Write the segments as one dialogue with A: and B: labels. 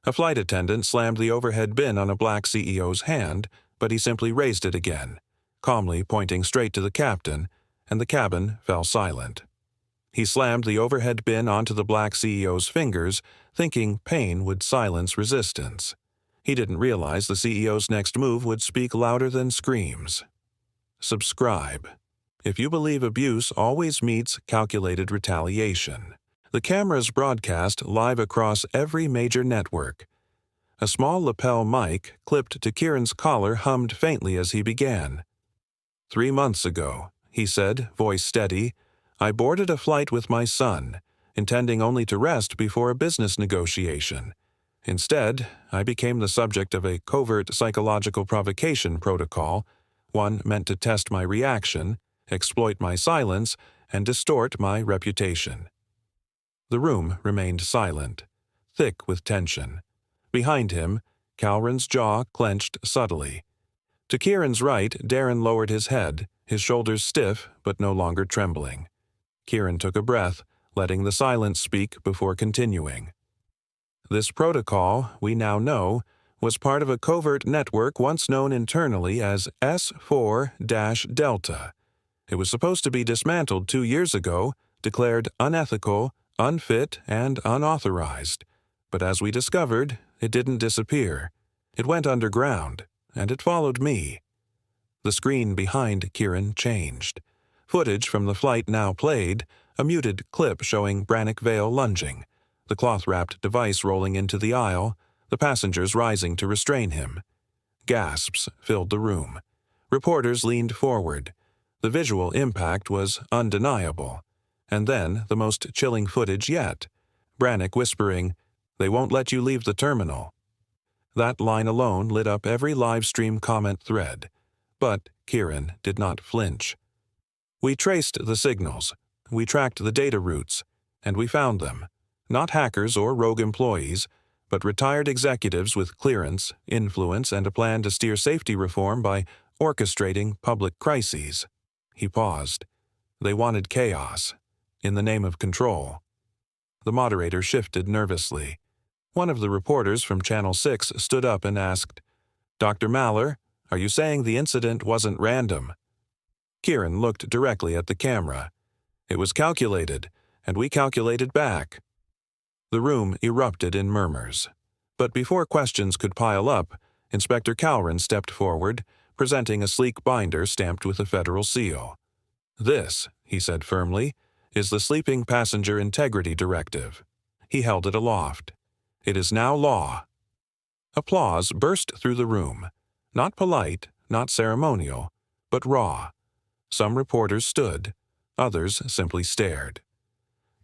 A: A flight attendant slammed the overhead bin on a black CEO's hand, but he simply raised it again, calmly pointing straight to the captain, and the cabin fell silent. He slammed the overhead bin onto the black CEO's fingers, thinking pain would silence resistance. He didn't realize the CEO's next move would speak louder than screams. Subscribe. If you believe abuse always meets calculated retaliation. The cameras broadcast live across every major network. A small lapel mic clipped to Kieran's collar hummed faintly as he began. 3 months ago, he said, voice steady, I boarded a flight with my son, intending only to rest before a business negotiation. Instead, I became the subject of a covert psychological provocation protocol, one meant to test my reaction, exploit my silence, and distort my reputation. The room remained silent, thick with tension. Behind him, Calrin's jaw clenched subtly. To Kieran's right, Darren lowered his head, his shoulders stiff but no longer trembling. Kieran took a breath, letting the silence speak before continuing. This protocol, we now know, was part of a covert network once known internally as S4-Delta. It was supposed to be dismantled 2 years ago, declared unethical, unfit, and unauthorized. But as we discovered, it didn't disappear. It went underground, and it followed me. The screen behind Kieran changed. Footage from the flight now played, a muted clip showing Brannock Vale lunging, the cloth-wrapped device rolling into the aisle, the passengers rising to restrain him. Gasps filled the room. Reporters leaned forward. The visual impact was undeniable. And then the most chilling footage yet. Brannock whispering, "They won't let you leave the terminal." That line alone lit up every live-stream comment thread. But Kieran did not flinch. We traced the signals. We tracked the data routes. And we found them. Not hackers or rogue employees, but retired executives with clearance, influence, and a plan to steer safety reform by orchestrating public crises. He paused. They wanted chaos, in the name of control. The moderator shifted nervously. One of the reporters from Channel 6 stood up and asked, "Dr. Maller, are you saying the incident wasn't random?" Kieran looked directly at the camera. It was calculated, and we calculated back. The room erupted in murmurs. But before questions could pile up, Inspector Calrin stepped forward, presenting a sleek binder stamped with a federal seal. "This," he said firmly, "is the Sleeping Passenger Integrity Directive." He held it aloft. "It is now law." Applause burst through the room. Not polite, not ceremonial, but raw. Some reporters stood. Others simply stared.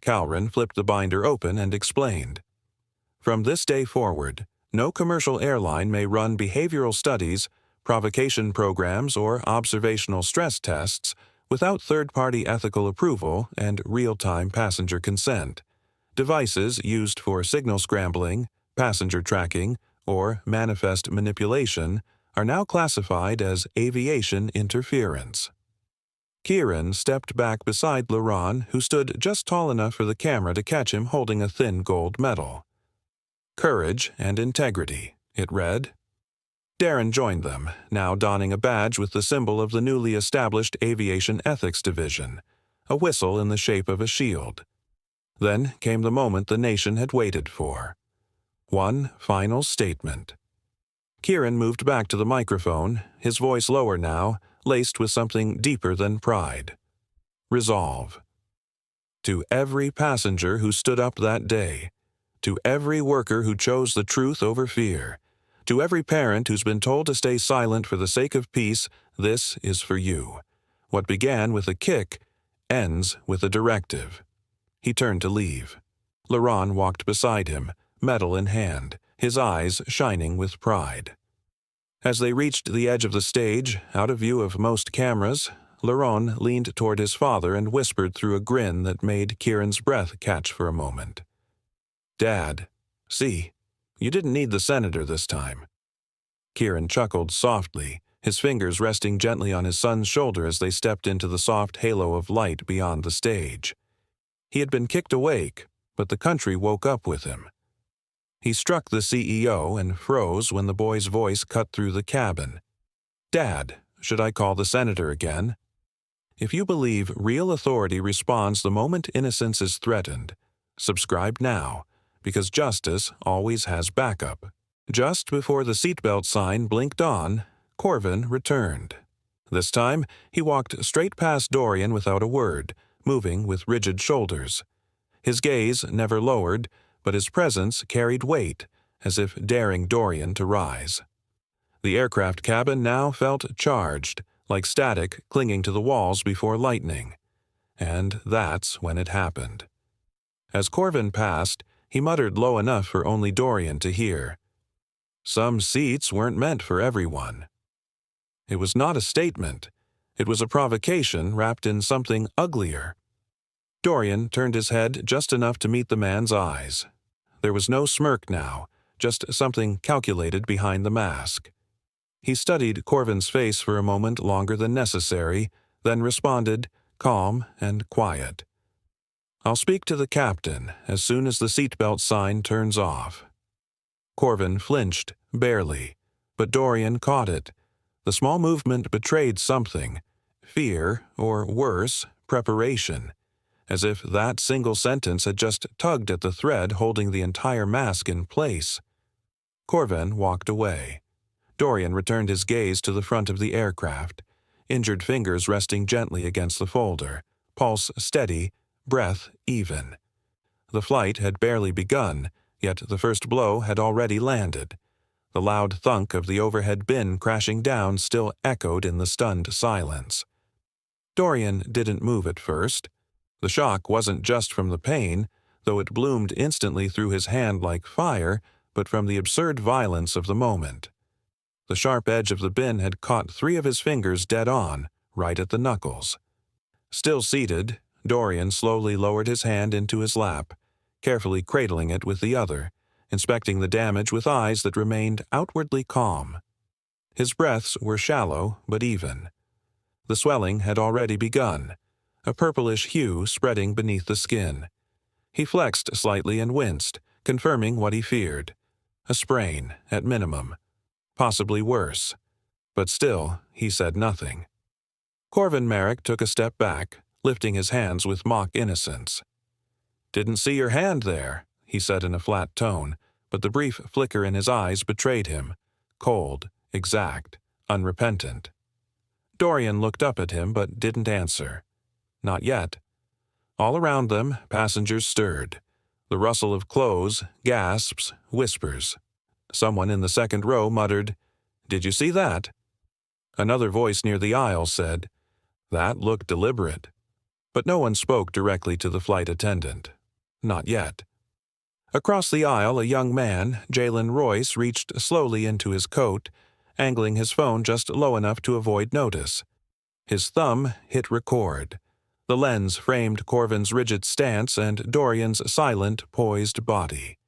A: Calrin flipped the binder open and explained. From this day forward, no commercial airline may run behavioral studies, provocation programs, or observational stress tests without third-party ethical approval and real-time passenger consent. Devices used for signal scrambling, passenger tracking, or manifest manipulation are now classified as aviation interference. Kieran stepped back beside Laurent, who stood just tall enough for the camera to catch him holding a thin gold medal. "Courage and integrity," it read. Darren joined them, now donning a badge with the symbol of the newly established Aviation Ethics Division, a whistle in the shape of a shield. Then came the moment the nation had waited for. One final statement. Kieran moved back to the microphone, his voice lower now, laced with something deeper than pride. Resolve. To every passenger who stood up that day, to every worker who chose the truth over fear, to every parent who's been told to stay silent for the sake of peace, this is for you. What began with a kick ends with a directive. He turned to leave. Laurent walked beside him, medal in hand, his eyes shining with pride. As they reached the edge of the stage, out of view of most cameras, Laurent leaned toward his father and whispered through a grin that made Kieran's breath catch for a moment. "Dad, see, you didn't need the senator this time." Kieran chuckled softly, his fingers resting gently on his son's shoulder as they stepped into the soft halo of light beyond the stage. He had been kicked awake, but the country woke up with him. He struck the CEO and froze when the boy's voice cut through the cabin. "Dad, should I call the senator again?" If you believe real authority responds the moment innocence is threatened, subscribe now, because justice always has backup. Just before the seatbelt sign blinked on, Corvin returned. This time, he walked straight past Dorian without a word, moving with rigid shoulders. His gaze never lowered, but his presence carried weight, as if daring Dorian to rise. The aircraft cabin now felt charged, like static clinging to the walls before lightning. And that's when it happened. As Corvin passed, he muttered low enough for only Dorian to hear. Some seats weren't meant for everyone. It was not a statement. It was a provocation wrapped in something uglier. Dorian turned his head just enough to meet the man's eyes. There was no smirk now, just something calculated behind the mask. He studied Corvin's face for a moment longer than necessary, then responded, calm and quiet. "I'll speak to the captain as soon as the seatbelt sign turns off." Corvin flinched, barely, but Dorian caught it. The small movement betrayed something, fear, or worse, preparation, as if that single sentence had just tugged at the thread holding the entire mask in place. Corvin walked away. Dorian returned his gaze to the front of the aircraft, injured fingers resting gently against the folder, pulse steady, breath even. The flight had barely begun, yet the first blow had already landed. The loud thunk of the overhead bin crashing down still echoed in the stunned silence. Dorian didn't move at first. The shock wasn't just from the pain, though it bloomed instantly through his hand like fire, but from the absurd violence of the moment. The sharp edge of the bin had caught 3 of his fingers dead on, right at the knuckles. Still seated, Dorian slowly lowered his hand into his lap, carefully cradling it with the other, inspecting the damage with eyes that remained outwardly calm. His breaths were shallow but even. The swelling had already begun, a purplish hue spreading beneath the skin. He flexed slightly and winced, confirming what he feared. A sprain, at minimum. Possibly worse. But still, he said nothing. Corvin Merrick took a step back, lifting his hands with mock innocence. "Didn't see your hand there," he said in a flat tone, but the brief flicker in his eyes betrayed him. Cold, exact, unrepentant. Dorian looked up at him but didn't answer. Not yet. All around them, passengers stirred. The rustle of clothes, gasps, whispers. Someone in the second row muttered, "Did you see that?" Another voice near the aisle said, "That looked deliberate." But no one spoke directly to the flight attendant. Not yet. Across the aisle, a young man, Jalen Royce, reached slowly into his coat, angling his phone just low enough to avoid notice. His thumb hit record. The lens framed Corvin's rigid stance and Dorian's silent, poised body.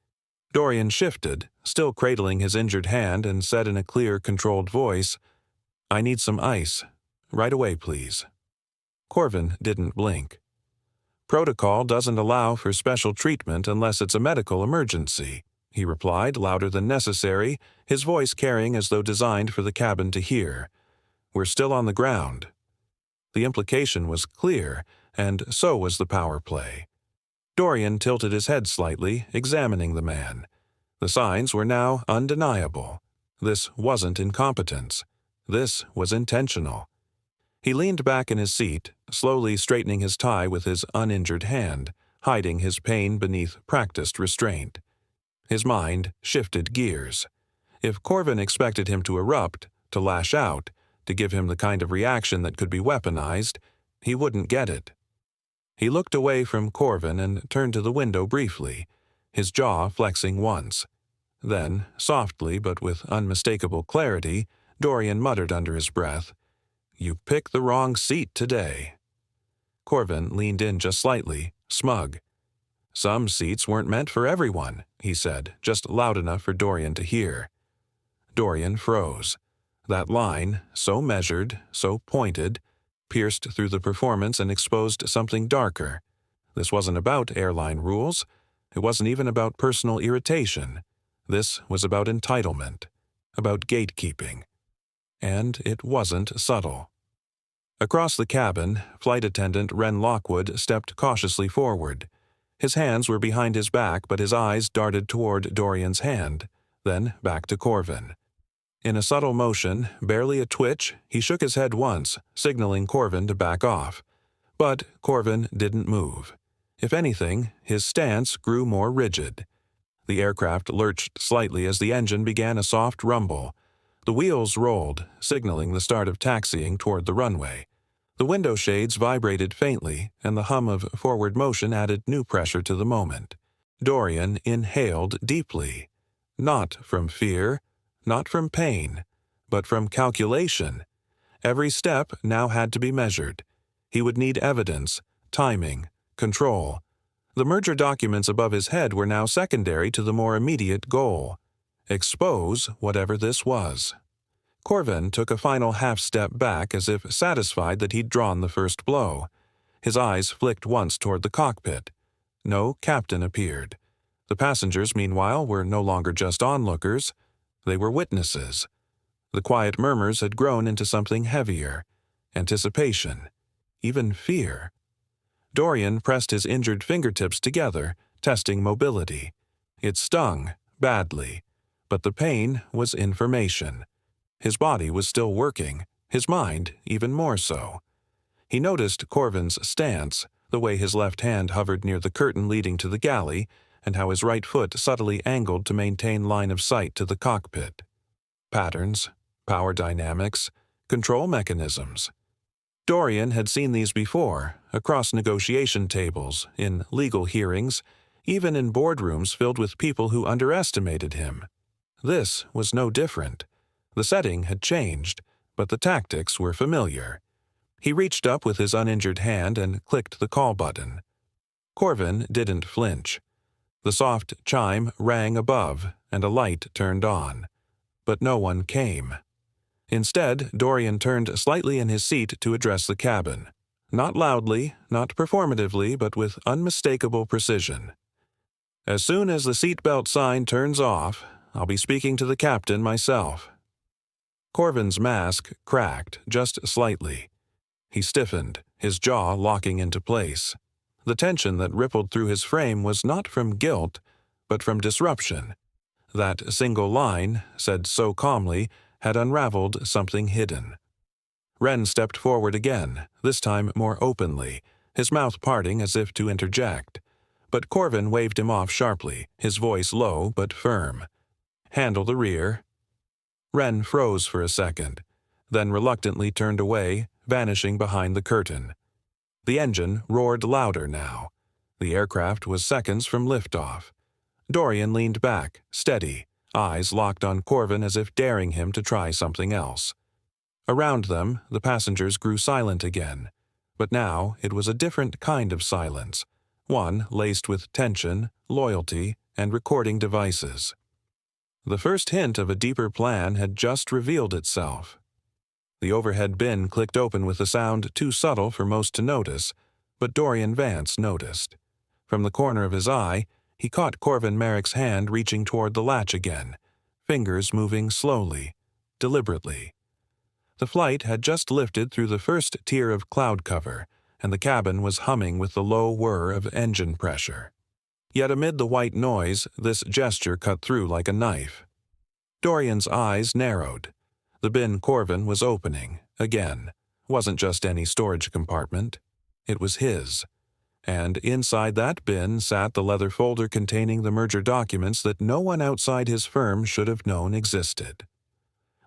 A: Dorian shifted, still cradling his injured hand, and said in a clear, controlled voice, "I need some ice. Right away, please." Corvin didn't blink. "Protocol doesn't allow for special treatment unless it's a medical emergency," he replied, louder than necessary, his voice carrying as though designed for the cabin to hear. "We're still on the ground." The implication was clear, and so was the power play. Dorian tilted his head slightly, examining the man. The signs were now undeniable. This wasn't incompetence. This was intentional. He leaned back in his seat, slowly straightening his tie with his uninjured hand, hiding his pain beneath practiced restraint. His mind shifted gears. If Corvin expected him to erupt, to lash out, to give him the kind of reaction that could be weaponized, he wouldn't get it. He looked away from Corvin and turned to the window briefly, his jaw flexing once. Then, softly but with unmistakable clarity, Dorian muttered under his breath, "You picked the wrong seat today." Corvin leaned in just slightly, smug. "Some seats weren't meant for everyone," he said, just loud enough for Dorian to hear. Dorian froze. That line, so measured, so pointed, pierced through the performance and exposed something darker. This wasn't about airline rules. It wasn't even about personal irritation. This was about entitlement, about gatekeeping. And it wasn't subtle. Across the cabin, Flight Attendant Wren Lockwood stepped cautiously forward. His hands were behind his back, but his eyes darted toward Dorian's hand, then back to Corvin. In a subtle motion, barely a twitch, he shook his head once, signaling Corvin to back off. But Corvin didn't move. If anything, his stance grew more rigid. The aircraft lurched slightly as the engine began a soft rumble. The wheels rolled, signaling the start of taxiing toward the runway. The window shades vibrated faintly, and the hum of forward motion added new pressure to the moment. Dorian inhaled deeply. Not from fear, not from pain, but from calculation. Every step now had to be measured. He would need evidence, timing, control. The merger documents above his head were now secondary to the more immediate goal. Expose whatever this was. Corvin took a final half-step back as if satisfied that he'd drawn the first blow. His eyes flicked once toward the cockpit. No captain appeared. The passengers, meanwhile, were no longer just onlookers. They were witnesses. The quiet murmurs had grown into something heavier. Anticipation. Even fear. Dorian pressed his injured fingertips together, testing mobility. It stung, badly. But the pain was information. His body was still working, his mind even more so. He noticed Corvin's stance, the way his left hand hovered near the curtain leading to the galley, and how his right foot subtly angled to maintain line of sight to the cockpit. Patterns, power dynamics, control mechanisms. Dorian had seen these before, across negotiation tables, in legal hearings, even in boardrooms filled with people who underestimated him. This was no different. The setting had changed, but the tactics were familiar. He reached up with his uninjured hand and clicked the call button. Corvin didn't flinch. The soft chime rang above, and a light turned on. But no one came. Instead, Dorian turned slightly in his seat to address the cabin. Not loudly, not performatively, but with unmistakable precision. "As soon as the seatbelt sign turns off, I'll be speaking to the captain myself." Corvin's mask cracked just slightly. He stiffened, his jaw locking into place. The tension that rippled through his frame was not from guilt, but from disruption. That single line, said so calmly, had unraveled something hidden. Wren stepped forward again, this time more openly, his mouth parting as if to interject. But Corvin waved him off sharply, his voice low but firm. "Handle the rear." Wren froze for a second, then reluctantly turned away, vanishing behind the curtain. The engine roared louder now. The aircraft was seconds from liftoff. Dorian leaned back, steady, eyes locked on Corvin as if daring him to try something else. Around them, the passengers grew silent again. But now it was a different kind of silence, one laced with tension, loyalty, and recording devices. The first hint of a deeper plan had just revealed itself. The overhead bin clicked open with a sound too subtle for most to notice, but Dorian Vance noticed. From the corner of his eye, he caught Corvin Merrick's hand reaching toward the latch again, fingers moving slowly, deliberately. The flight had just lifted through the first tier of cloud cover, and the cabin was humming with the low whir of engine pressure. Yet amid the white noise, this gesture cut through like a knife. Dorian's eyes narrowed. The bin Corvin was opening, again, wasn't just any storage compartment. It was his. And inside that bin sat the leather folder containing the merger documents that no one outside his firm should have known existed.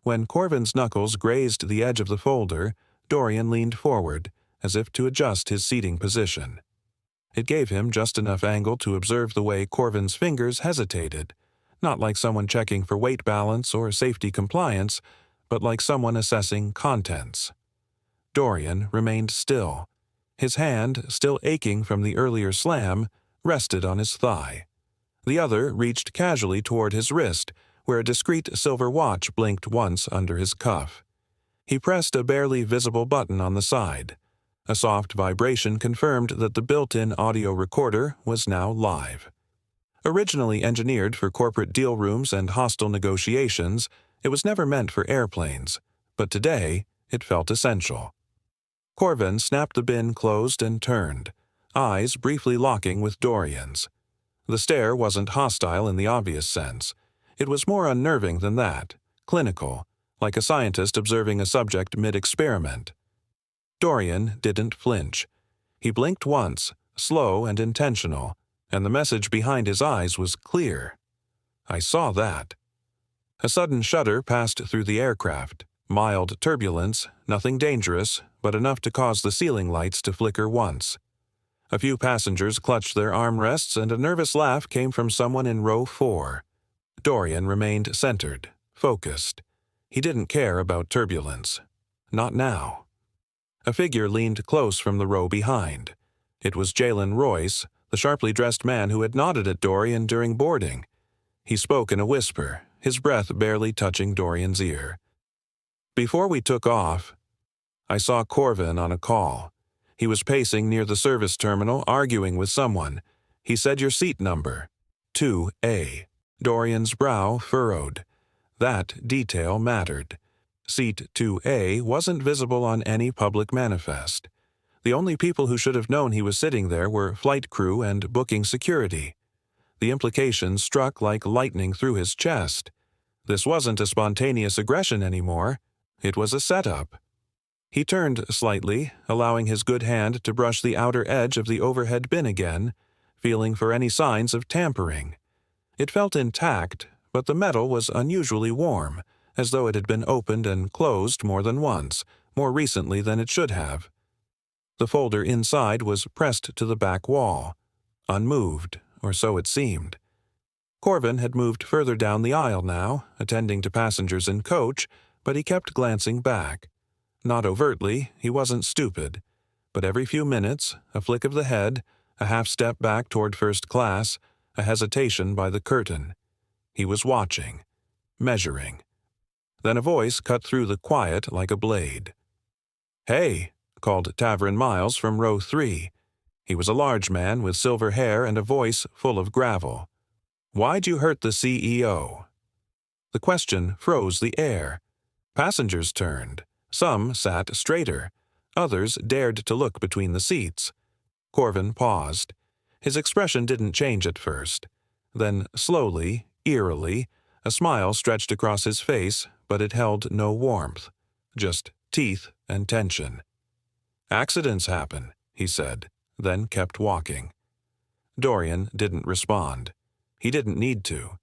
A: When Corvin's knuckles grazed the edge of the folder, Dorian leaned forward, as if to adjust his seating position. It gave him just enough angle to observe the way Corvin's fingers hesitated, not like someone checking for weight balance or safety compliance, but like someone assessing contents. Dorian remained still. His hand, still aching from the earlier slam, rested on his thigh. The other reached casually toward his wrist, where a discreet silver watch blinked once under his cuff. He pressed a barely visible button on the side. A soft vibration confirmed that the built-in audio recorder was now live. Originally engineered for corporate deal rooms and hostile negotiations, it was never meant for airplanes, but today it felt essential. Corvin snapped the bin closed and turned, eyes briefly locking with Dorian's. The stare wasn't hostile in the obvious sense. It was more unnerving than that, clinical, like a scientist observing a subject mid-experiment. Dorian didn't flinch. He blinked once, slow and intentional, and the message behind his eyes was clear. I saw that. A sudden shudder passed through the aircraft. Mild turbulence, nothing dangerous, but enough to cause the ceiling lights to flicker once. A few passengers clutched their armrests and a nervous laugh came from someone in row 4. Dorian remained centered, focused. He didn't care about turbulence. Not now. A figure leaned close from the row behind. It was Jalen Royce, the sharply dressed man who had nodded at Dorian during boarding. He spoke in a whisper, his breath barely touching Dorian's ear. Before we took off, I saw Corvin on a call. He was pacing near the service terminal, arguing with someone. He said your seat number. 2A. Dorian's brow furrowed. That detail mattered. Seat 2A wasn't visible on any public manifest. The only people who should have known he was sitting there were flight crew and booking security. The implications struck like lightning through his chest. This wasn't a spontaneous aggression anymore. It was a setup. He turned slightly, allowing his good hand to brush the outer edge of the overhead bin again, feeling for any signs of tampering. It felt intact, but the metal was unusually warm, as though it had been opened and closed more than once, more recently than it should have. The folder inside was pressed to the back wall, unmoved, or so it seemed. Corvin had moved further down the aisle now, attending to passengers in coach, but he kept glancing back. Not overtly, he wasn't stupid, but every few minutes, a flick of the head, a half step back toward first class, a hesitation by the curtain. He was watching, measuring. Then a voice cut through the quiet like a blade. "Hey," called Tavern Miles from row 3. He was a large man with silver hair and a voice full of gravel. "Why'd you hurt the CEO?" The question froze the air. Passengers turned. Some sat straighter. Others dared to look between the seats. Corvin paused. His expression didn't change at first. Then, slowly, eerily, a smile stretched across his face, but it held no warmth. Just teeth and tension. "Accidents happen," he said, then kept walking. Dorian didn't respond. He didn't need to.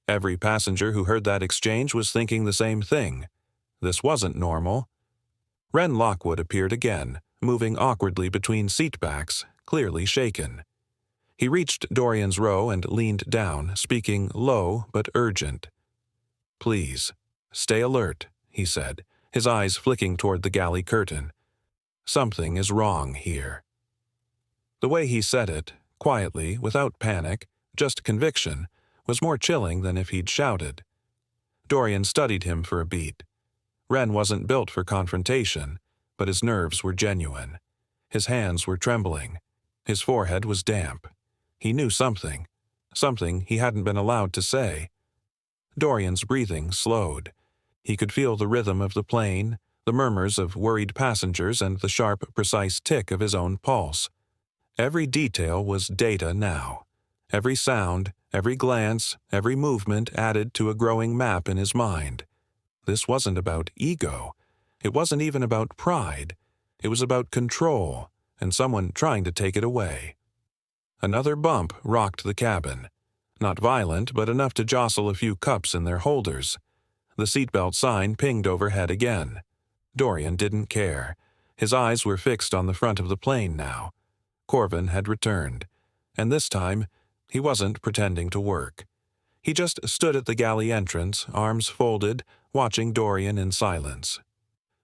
A: Every passenger who heard that exchange was thinking the same thing. This wasn't normal. Wren Lockwood appeared again, moving awkwardly between seatbacks, clearly shaken. He reached Dorian's row and leaned down, speaking low but urgent. "Please, stay alert," he said, his eyes flicking toward the galley curtain. "Something is wrong here." The way he said it, quietly, without panic, just conviction, was more chilling than if he'd shouted. Dorian studied him for a beat. Wren wasn't built for confrontation, but his nerves were genuine. His hands were trembling. His forehead was damp. He knew something he hadn't been allowed to say. Dorian's breathing slowed. He could feel the rhythm of the plane, the murmurs of worried passengers, and the sharp, precise tick of his own pulse. Every detail was data now. Every sound, every glance, every movement added to a growing map in his mind. This wasn't about ego. It wasn't even about pride. It was about control, and someone trying to take it away. Another bump rocked the cabin. Not violent, but enough to jostle a few cups in their holders. The seatbelt sign pinged overhead again. Dorian didn't care. His eyes were fixed on the front of the plane now. Corvin had returned, and this time, he wasn't pretending to work. He just stood at the galley entrance, arms folded, watching Dorian in silence.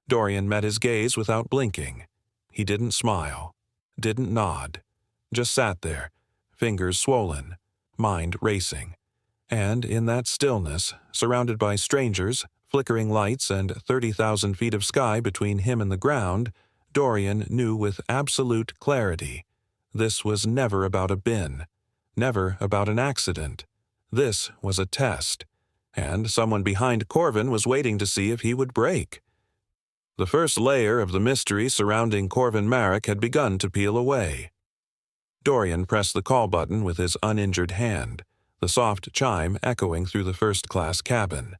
A: Dorian met his gaze without blinking. He didn't smile, didn't nod, just sat there, fingers swollen, mind racing. And in that stillness, surrounded by strangers, flickering lights, and 30,000 feet of sky between him and the ground, Dorian knew with absolute clarity. This was never about a bin. never about an accident. This was a test, and someone behind Corvin was waiting to see if he would break. The first layer of the mystery surrounding Corvin Marek had begun to peel away. Dorian pressed the call button with his uninjured hand, the soft chime echoing through the first-class cabin.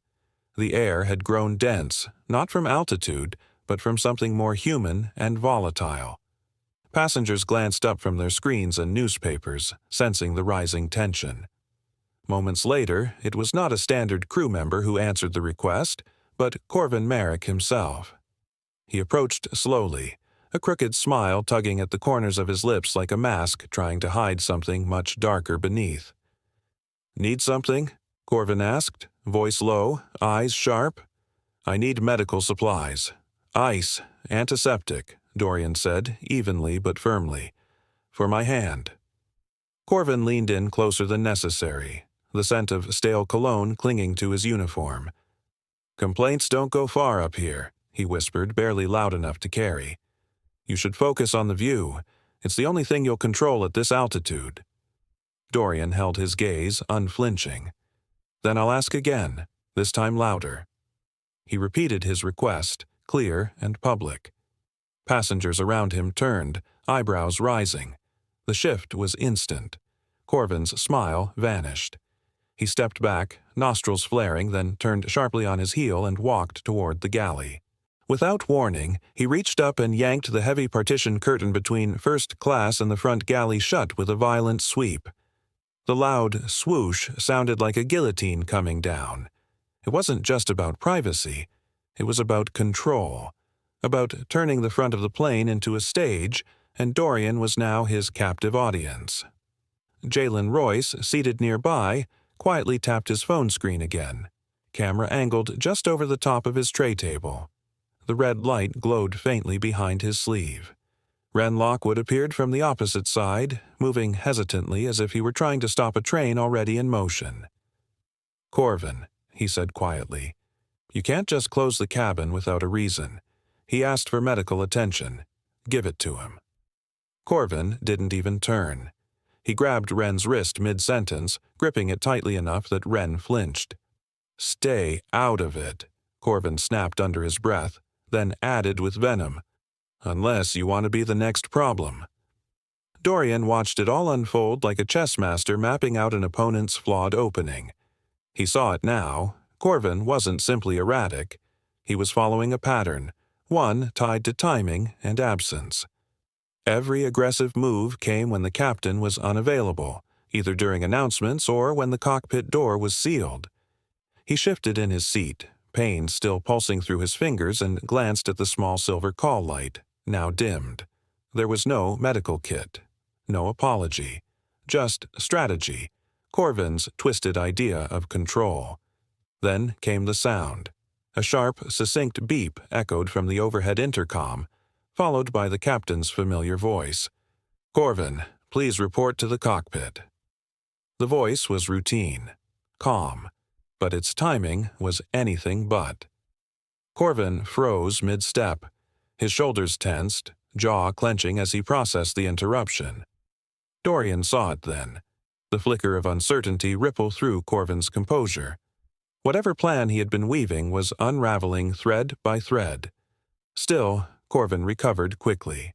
A: The air had grown dense, not from altitude, but from something more human and volatile. Passengers glanced up from their screens and newspapers, sensing the rising tension. Moments later, it was not a standard crew member who answered the request, but Corvin Marek himself. He approached slowly, a crooked smile tugging at the corners of his lips like a mask trying to hide something much darker beneath. "Need something?" Corvin asked, voice low, eyes sharp. "I need medical supplies. Ice, antiseptic," Dorian said, evenly but firmly. "For my hand." Corvin leaned in closer than necessary, the scent of stale cologne clinging to his uniform. "Complaints don't go far up here," he whispered, barely loud enough to carry. "You should focus on the view. It's the only thing you'll control at this altitude." Dorian held his gaze, unflinching. "Then I'll ask again, this time louder." He repeated his request, clear and public. Passengers around him turned, eyebrows rising. The shift was instant. Corvin's smile vanished. He stepped back, nostrils flaring, then turned sharply on his heel and walked toward the galley. Without warning, he reached up and yanked the heavy partition curtain between first class and the front galley shut with a violent sweep. The loud swoosh sounded like a guillotine coming down. It wasn't just about privacy. It was about control, about turning the front of the plane into a stage, and Dorian was now his captive audience. Jalen Royce, seated nearby, quietly tapped his phone screen again, camera angled just over the top of his tray table. The red light glowed faintly behind his sleeve. Ren Lockwood appeared from the opposite side, moving hesitantly as if he were trying to stop a train already in motion. "Corvin," he said quietly, "you can't just close the cabin without a reason. He asked for medical attention. Give it to him." Corvin didn't even turn. He grabbed Ren's wrist mid-sentence, gripping it tightly enough that Ren flinched. "Stay out of it," Corvin snapped under his breath, then added with venom, "unless you want to be the next problem." Dorian watched it all unfold like a chess master mapping out an opponent's flawed opening. He saw it now. Corvin wasn't simply erratic. He was following a pattern, one tied to timing and absence. Every aggressive move came when the captain was unavailable, either during announcements or when the cockpit door was sealed. He shifted in his seat, pain still pulsing through his fingers, and glanced at the small silver call light, now dimmed. There was no medical kit, no apology, just strategy, Corvin's twisted idea of control. Then came the sound. A sharp, succinct beep echoed from the overhead intercom, followed by the captain's familiar voice. "Corvin, please report to the cockpit." The voice was routine, calm, but its timing was anything but. Corvin froze mid-step, his shoulders tensed, jaw clenching as he processed the interruption. Dorian saw it then, the flicker of uncertainty ripple through Corvin's composure. Whatever plan he had been weaving was unraveling thread by thread. Still, Corvin recovered quickly.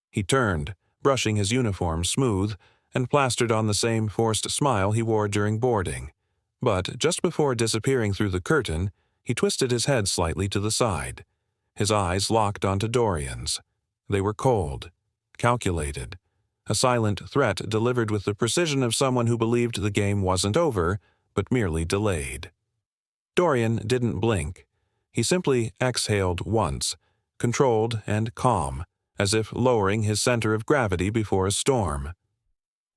A: He turned, brushing his uniform smooth, and plastered on the same forced smile he wore during boarding. But just before disappearing through the curtain, he twisted his head slightly to the side. His eyes locked onto Dorian's. They were cold, calculated, a silent threat delivered with the precision of someone who believed the game wasn't over, but merely delayed. Dorian didn't blink. He simply exhaled once, controlled and calm, as if lowering his center of gravity before a storm.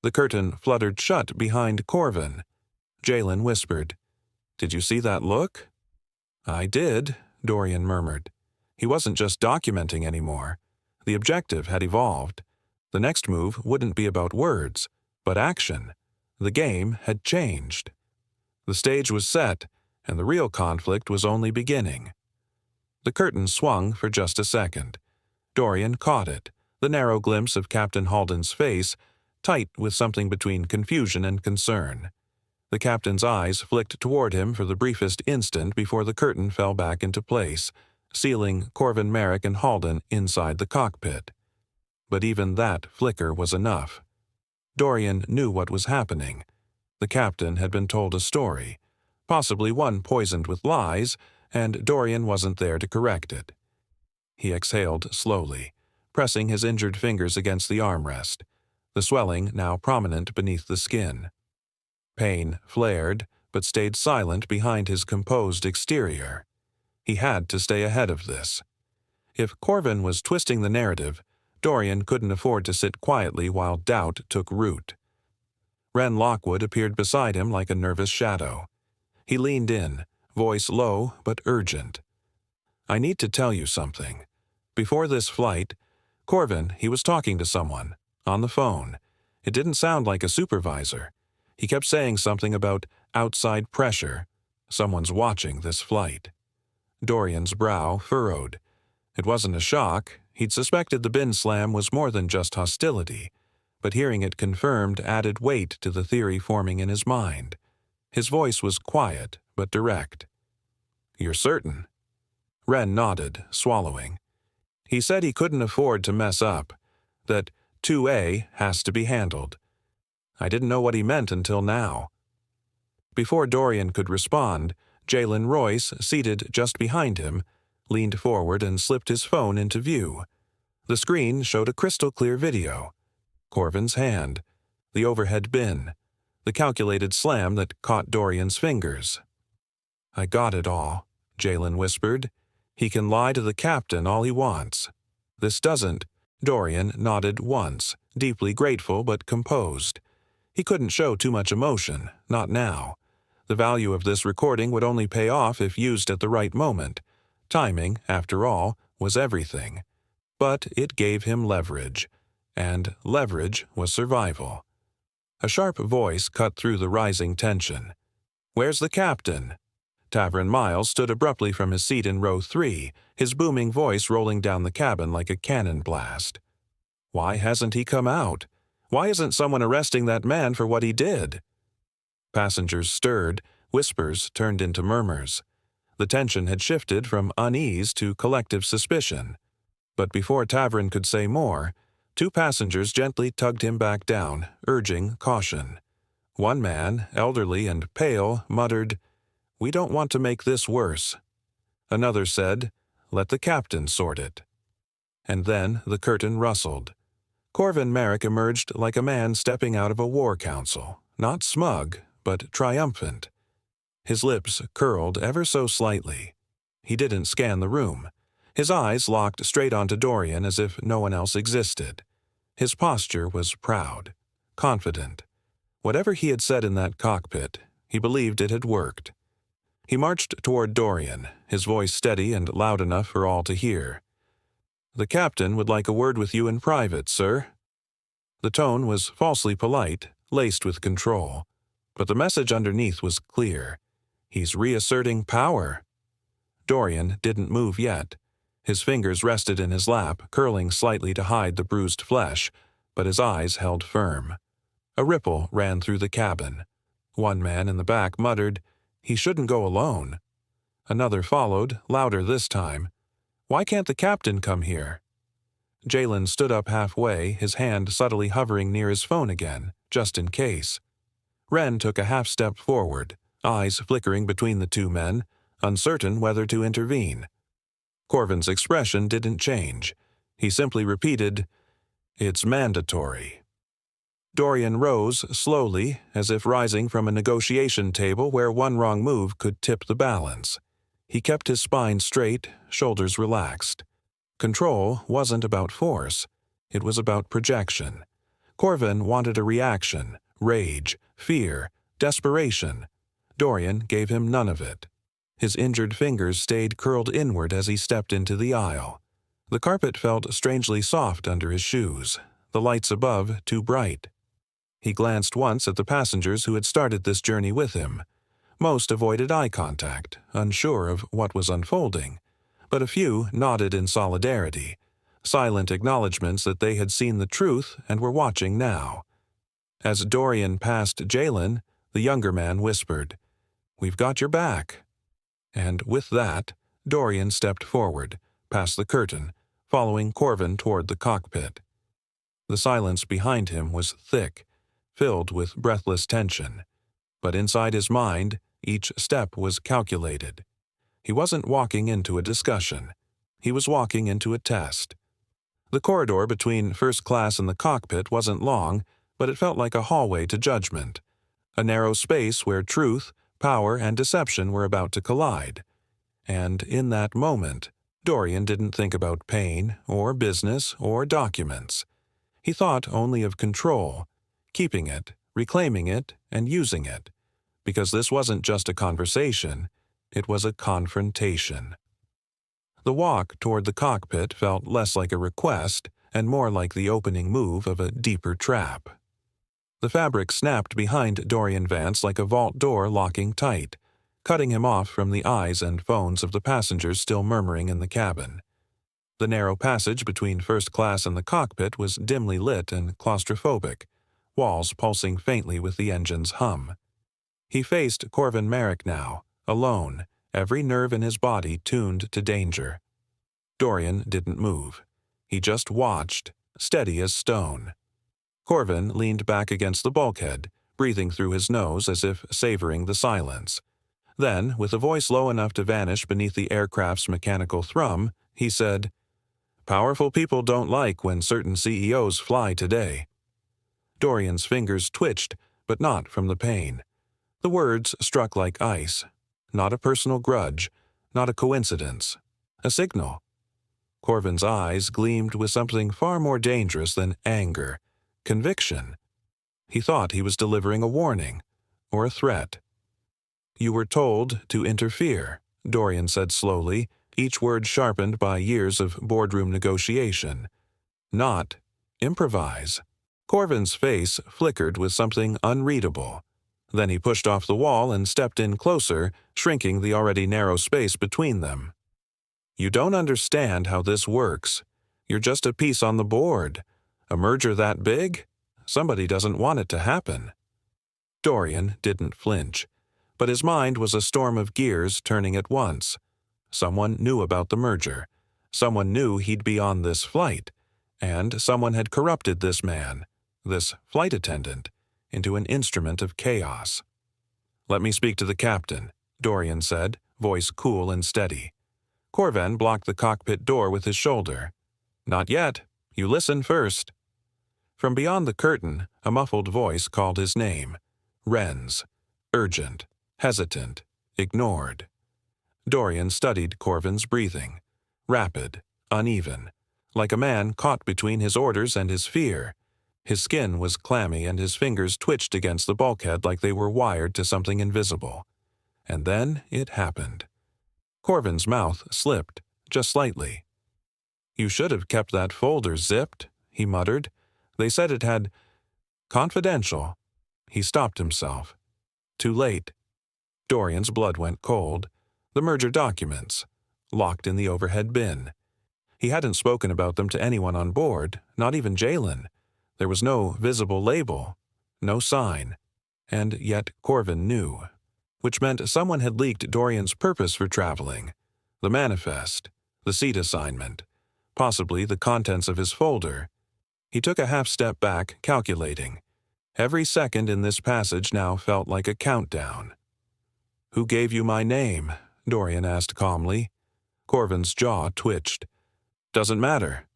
A: The curtain fluttered shut behind Corvin. Jalen whispered, "Did you see that look?" "I did," Dorian murmured. He wasn't just documenting anymore. The objective had evolved. The next move wouldn't be about words, but action. The game had changed. The stage was set, and the real conflict was only beginning. The curtain swung for just a second. Dorian caught it, the narrow glimpse of Captain Halden's face, tight with something between confusion and concern. The captain's eyes flicked toward him for the briefest instant before the curtain fell back into place, sealing Corvin, Merrick, and Halden inside the cockpit. But even that flicker was enough. Dorian knew what was happening. The captain had been told a story, possibly one poisoned with lies, and Dorian wasn't there to correct it. He exhaled slowly, pressing his injured fingers against the armrest, the swelling now prominent beneath the skin. Pain flared, but stayed silent behind his composed exterior. He had to stay ahead of this. If Corvin was twisting the narrative, Dorian couldn't afford to sit quietly while doubt took root. Wren Lockwood appeared beside him like a nervous shadow. He leaned in, voice low but urgent. "I need to tell you something. Before this flight, Corvin, he was talking to someone, on the phone. It didn't sound like a supervisor. He kept saying something about outside pressure. Someone's watching this flight." Dorian's brow furrowed. It wasn't a shock. He'd suspected the bin slam was more than just hostility, but hearing it confirmed added weight to the theory forming in his mind. His voice was quiet but direct. "You're certain?" Wren nodded, swallowing. "He said he couldn't afford to mess up, that 2A has to be handled. I didn't know what he meant until now." Before Dorian could respond, Jalen Royce, seated just behind him, leaned forward and slipped his phone into view. The screen showed a crystal-clear video. Corvin's hand, the overhead bin, the calculated slam that caught Dorian's fingers. "I got it all," Jalen whispered. "He can lie to the captain all he wants. This doesn't." Dorian nodded once, deeply grateful but composed. He couldn't show too much emotion, not now. The value of this recording would only pay off if used at the right moment. Timing, after all, was everything. But it gave him leverage, and leverage was survival. A sharp voice cut through the rising tension. "Where's the captain?" Tavern Miles stood abruptly from his seat in row 3, his booming voice rolling down the cabin like a cannon blast. "Why hasn't he come out? Why isn't someone arresting that man for what he did?" Passengers stirred, whispers turned into murmurs. The tension had shifted from unease to collective suspicion. But before Tavern could say more, 2 passengers gently tugged him back down, urging caution. One man, elderly and pale, muttered, "We don't want to make this worse." Another said, "Let the captain sort it." And then the curtain rustled. Corvin Merrick emerged like a man stepping out of a war council, not smug, but triumphant. His lips curled ever so slightly. He didn't scan the room. His eyes locked straight onto Dorian as if no one else existed. His posture was proud, confident. Whatever he had said in that cockpit, he believed it had worked. He marched toward Dorian, his voice steady and loud enough for all to hear. "The captain would like a word with you in private, sir." The tone was falsely polite, laced with control, but the message underneath was clear. He's reasserting power. Dorian didn't move yet. His fingers rested in his lap, curling slightly to hide the bruised flesh, but his eyes held firm. A ripple ran through the cabin. One man in the back muttered, "He shouldn't go alone." Another followed, louder this time, "Why can't the captain come here?" Jalen stood up halfway, his hand subtly hovering near his phone again, just in case. Wren took a half-step forward, eyes flickering between the 2 men, uncertain whether to intervene. Corvin's expression didn't change. He simply repeated, "It's mandatory." Dorian rose slowly, as if rising from a negotiation table where one wrong move could tip the balance. He kept his spine straight, shoulders relaxed. Control wasn't about force. It was about projection. Corvin wanted a reaction, rage, fear, desperation. Dorian gave him none of it. His injured fingers stayed curled inward as he stepped into the aisle. The carpet felt strangely soft under his shoes, the lights above too bright. He glanced once at the passengers who had started this journey with him. Most avoided eye contact, unsure of what was unfolding, but a few nodded in solidarity, silent acknowledgments that they had seen the truth and were watching now. As Dorian passed Jalen, the younger man whispered, "We've got your back." And with that, Dorian stepped forward, past the curtain, following Corvin toward the cockpit. The silence behind him was thick, filled with breathless tension. But inside his mind, each step was calculated. He wasn't walking into a discussion. He was walking into a test. The corridor between first class and the cockpit wasn't long, but it felt like a hallway to judgment, a narrow space where truth, power, and deception were about to collide. And in that moment, Dorian didn't think about pain, or business, or documents. He thought only of control, keeping it, reclaiming it, and using it. Because this wasn't just a conversation, it was a confrontation. The walk toward the cockpit felt less like a request and more like the opening move of a deeper trap. The fabric snapped behind Dorian Vance like a vault door locking tight, cutting him off from the eyes and phones of the passengers still murmuring in the cabin. The narrow passage between first class and the cockpit was dimly lit and claustrophobic, walls pulsing faintly with the engine's hum. He faced Corvin Merrick now, alone, every nerve in his body tuned to danger. Dorian didn't move. He just watched, steady as stone. Corvin leaned back against the bulkhead, breathing through his nose as if savoring the silence. Then, with a voice low enough to vanish beneath the aircraft's mechanical thrum, he said, "Powerful people don't like when certain CEOs fly today." Dorian's fingers twitched, but not from the pain. The words struck like ice. Not a personal grudge, not a coincidence. A signal. Corvin's eyes gleamed with something far more dangerous than anger. Conviction. He thought he was delivering a warning, or a threat. "You were told to interfere," Dorian said slowly, each word sharpened by years of boardroom negotiation. "Not improvise." Corvin's face flickered with something unreadable. Then he pushed off the wall and stepped in closer, shrinking the already narrow space between them. "You don't understand how this works. You're just a piece on the board. A merger that big? Somebody doesn't want it to happen." Dorian didn't flinch, but his mind was a storm of gears turning at once. Someone knew about the merger. Someone knew he'd be on this flight. And someone had corrupted this man, this flight attendant, into an instrument of chaos. "Let me speak to the captain," Dorian said, voice cool and steady. Corvin blocked the cockpit door with his shoulder. "Not yet. You listen first." From beyond the curtain, a muffled voice called his name. Ren's. Urgent. Hesitant. Ignored. Dorian studied Corvin's breathing. Rapid. Uneven. Like a man caught between his orders and his fear. His skin was clammy and his fingers twitched against the bulkhead like they were wired to something invisible. And then it happened. Corvin's mouth slipped, just slightly. "You should have kept that folder zipped," he muttered. "They said it had—" "Confidential." He stopped himself. Too late. Dorian's blood went cold. The merger documents. Locked in the overhead bin. He hadn't spoken about them to anyone on board, not even Jalen. There was no visible label, no sign. And yet Corvin knew. Which meant someone had leaked Dorian's purpose for traveling. The manifest, the seat assignment, possibly the contents of his folder. He took a half-step back, calculating. Every second in this passage now felt like a countdown. "Who gave you my name?" Dorian asked calmly. Corvin's jaw twitched. "Doesn't matter."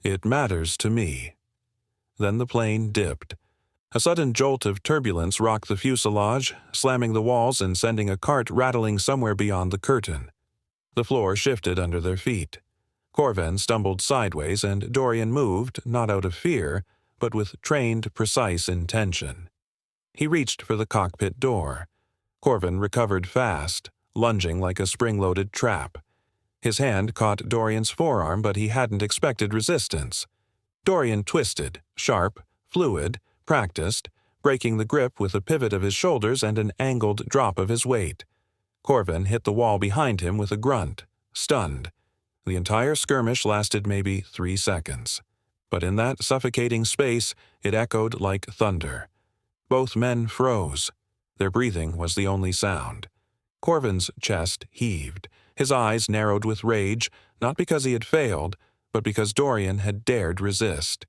A: "It matters to me." Then the plane dipped. A sudden jolt of turbulence rocked the fuselage, slamming the walls and sending a cart rattling somewhere beyond the curtain. The floor shifted under their feet. Corvin stumbled sideways and Dorian moved, not out of fear, but with trained, precise intention. He reached for the cockpit door. Corvin recovered fast, lunging like a spring-loaded trap. His hand caught Dorian's forearm, but he hadn't expected resistance. Dorian twisted, sharp, fluid, practiced, breaking the grip with a pivot of his shoulders and an angled drop of his weight. Corvin hit the wall behind him with a grunt, stunned. The entire skirmish lasted maybe 3 seconds. But in that suffocating space, it echoed like thunder. Both men froze. Their breathing was the only sound. Corvin's chest heaved. His eyes narrowed with rage, not because he had failed, but because Dorian had dared resist.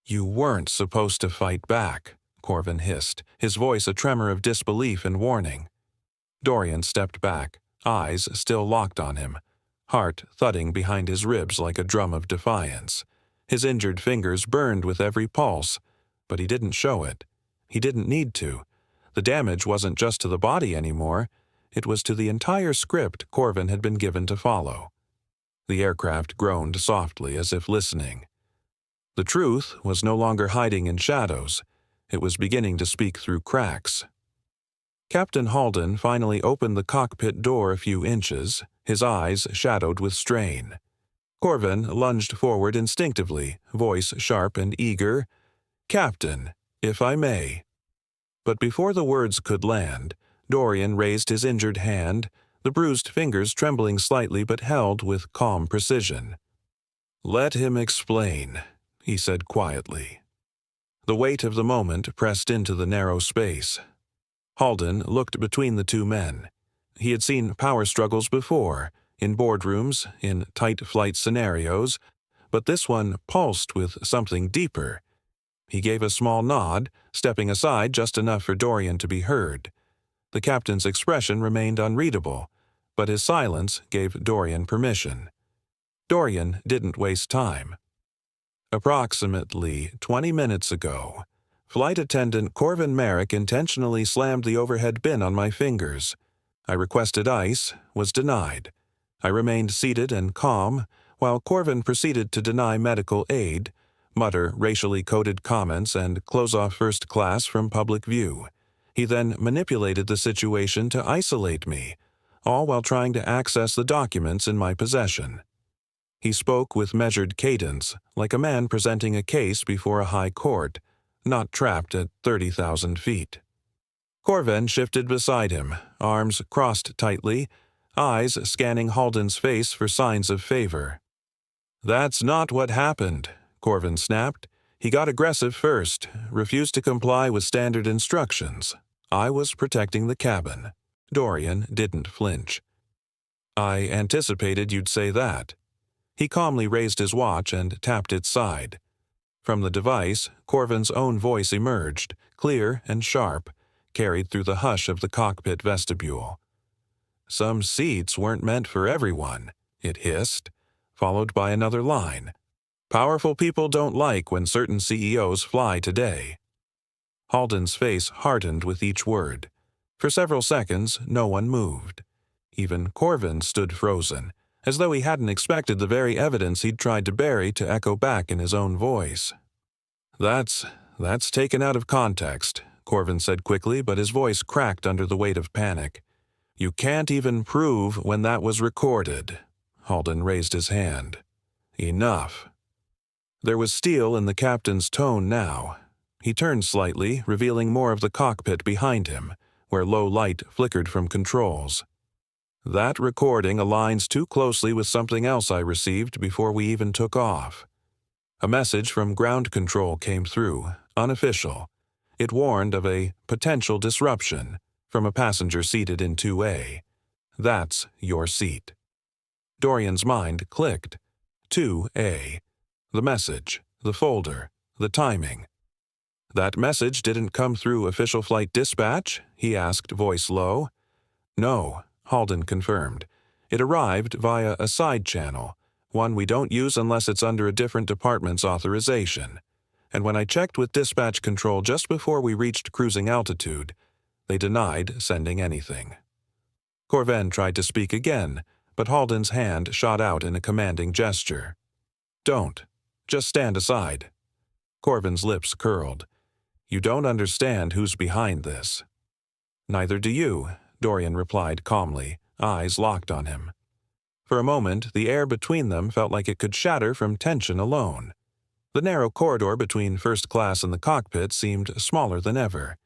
A: "You weren't supposed to fight back," Corvin hissed, his voice a tremor of disbelief and warning. Dorian stepped back, eyes still locked on him, heart thudding behind his ribs like a drum of defiance. His injured fingers burned with every pulse, but he didn't show it. He didn't need to. The damage wasn't just to the body anymore. It was to the entire script Corvin had been given to follow. The aircraft groaned softly as if listening. The truth was no longer hiding in shadows. It was beginning to speak through cracks. Captain Halden finally opened the cockpit door a few inches, his eyes shadowed with strain. Corvin lunged forward instinctively, voice sharp and eager. "Captain, if I may." But before the words could land, Dorian raised his injured hand, the bruised fingers trembling slightly but held with calm precision. "Let him explain," he said quietly. The weight of the moment pressed into the narrow space. Halden looked between the two men. He had seen power struggles before, in boardrooms, in tight flight scenarios, but this one pulsed with something deeper. He gave a small nod, stepping aside just enough for Dorian to be heard. The captain's expression remained unreadable, but his silence gave Dorian permission. Dorian didn't waste time. Approximately 20 minutes ago, Flight Attendant Corvin Merrick intentionally slammed the overhead bin on my fingers. I requested ice, was denied. I remained seated and calm, while Corvin proceeded to deny medical aid, mutter racially coded comments, and close off first class from public view. He then manipulated the situation to isolate me, all while trying to access the documents in my possession. He spoke with measured cadence, like a man presenting a case before a high court, not trapped at 30,000 feet. Corvin shifted beside him, arms crossed tightly, eyes scanning Halden's face for signs of favor. "That's not what happened," Corvin snapped. "He got aggressive first, refused to comply with standard instructions. I was protecting the cabin." Dorian didn't flinch. "I anticipated you'd say that." He calmly raised his watch and tapped its side. From the device, Corvin's own voice emerged, clear and sharp, carried through the hush of the cockpit vestibule. "Some seats weren't meant for everyone," it hissed, followed by another line. "Powerful people don't like when certain CEOs fly today." Halden's face hardened with each word. For several seconds, no one moved. Even Corvin stood frozen, as though he hadn't expected the very evidence he'd tried to bury to echo back in his own voice. That's taken out of context," Corvin said quickly, but his voice cracked under the weight of panic. "You can't even prove when that was recorded." Halden raised his hand. "Enough." There was steel in the captain's tone now. He turned slightly, revealing more of the cockpit behind him, where low light flickered from controls. "That recording aligns too closely with something else I received before we even took off." A message from ground control came through, unofficial. It warned of a potential disruption from a passenger seated in 2A. "That's your seat." Dorian's mind clicked. 2A. The message, the folder, the timing. "That message didn't come through official flight dispatch?" he asked, voice low. "No," Halden confirmed. "It arrived via a side channel, one we don't use unless it's under a different department's authorization. And when I checked with dispatch control just before we reached cruising altitude, they denied sending anything." Corvin tried to speak again, but Halden's hand shot out in a commanding gesture. "Don't. Just stand aside." Corvin's lips curled. "You don't understand who's behind this." "Neither do you," Dorian replied calmly, eyes locked on him. For a moment, the air between them felt like it could shatter from tension alone. The narrow corridor between first class and the cockpit seemed smaller than ever.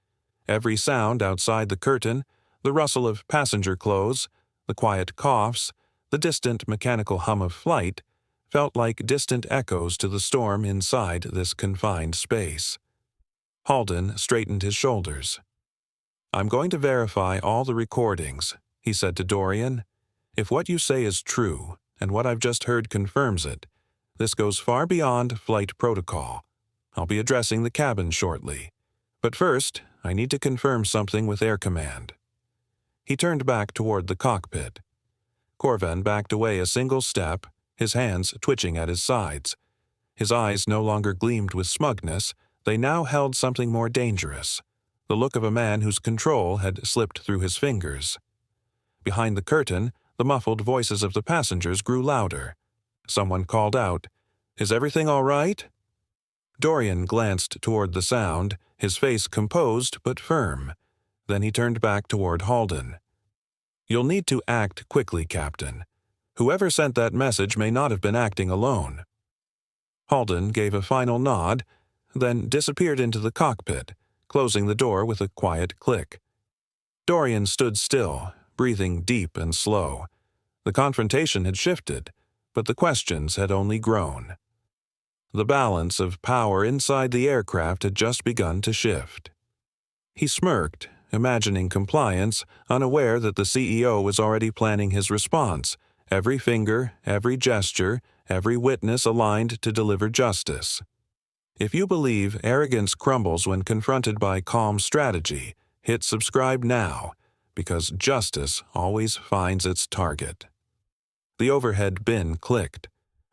A: Every sound outside the curtain, the rustle of passenger clothes, the quiet coughs, the distant mechanical hum of flight, felt like distant echoes to the storm inside this confined space. Halden straightened his shoulders. "I'm going to verify all the recordings," he said to Dorian. "If what you say is true, and what I've just heard confirms it, this goes far beyond flight protocol. I'll be addressing the cabin shortly. But first, I need to confirm something with Air Command." He turned back toward the cockpit. Corvin backed away a single step, his hands twitching at his sides. His eyes no longer gleamed with smugness, they now held something more dangerous, the look of a man whose control had slipped through his fingers. Behind the curtain, the muffled voices of the passengers grew louder. Someone called out, "Is everything all right?" Dorian glanced toward the sound, his face composed but firm. Then he turned back toward Halden. "You'll need to act quickly, Captain. Whoever sent that message may not have been acting alone." Halden gave a final nod, then disappeared into the cockpit, closing the door with a quiet click. Dorian stood still, breathing deep and slow. The confrontation had shifted, but the questions had only grown. The balance of power inside the aircraft had just begun to shift. He smirked, imagining compliance, unaware that the CEO was already planning his response, every finger, every gesture, every witness aligned to deliver justice. If you believe arrogance crumbles when confronted by calm strategy, hit subscribe now, because justice always finds its target. The overhead bin clicked.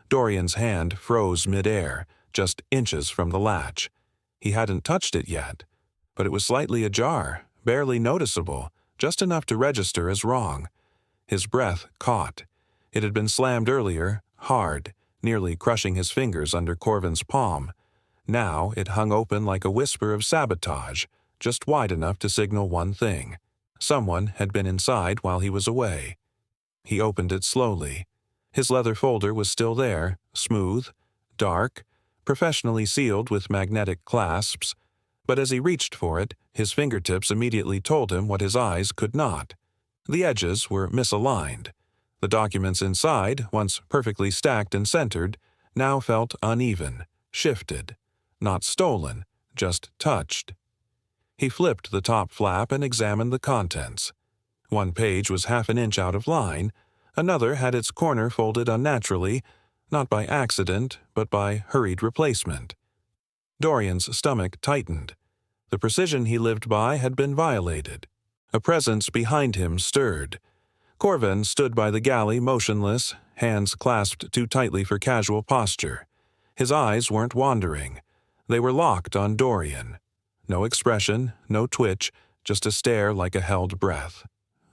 A: Dorian's hand froze midair, just inches from the latch. He hadn't touched it yet, but it was slightly ajar, barely noticeable, just enough to register as wrong. His breath caught. It had been slammed earlier, hard, nearly crushing his fingers under Corvin's palm. Now it hung open like a whisper of sabotage, just wide enough to signal one thing. Someone had been inside while he was away. He opened it slowly. His leather folder was still there, smooth, dark, professionally sealed with magnetic clasps, but as he reached for it, his fingertips immediately told him what his eyes could not. The edges were misaligned. The documents inside, once perfectly stacked and centered, now felt uneven, shifted, not stolen, just touched. He flipped the top flap and examined the contents. One page was half an inch out of line, another had its corner folded unnaturally, not by accident, but by hurried replacement. Dorian's stomach tightened. The precision he lived by had been violated. A presence behind him stirred. Corvin stood by the galley motionless, hands clasped too tightly for casual posture. His eyes weren't wandering. They were locked on Dorian. No expression, no twitch, just a stare like a held breath.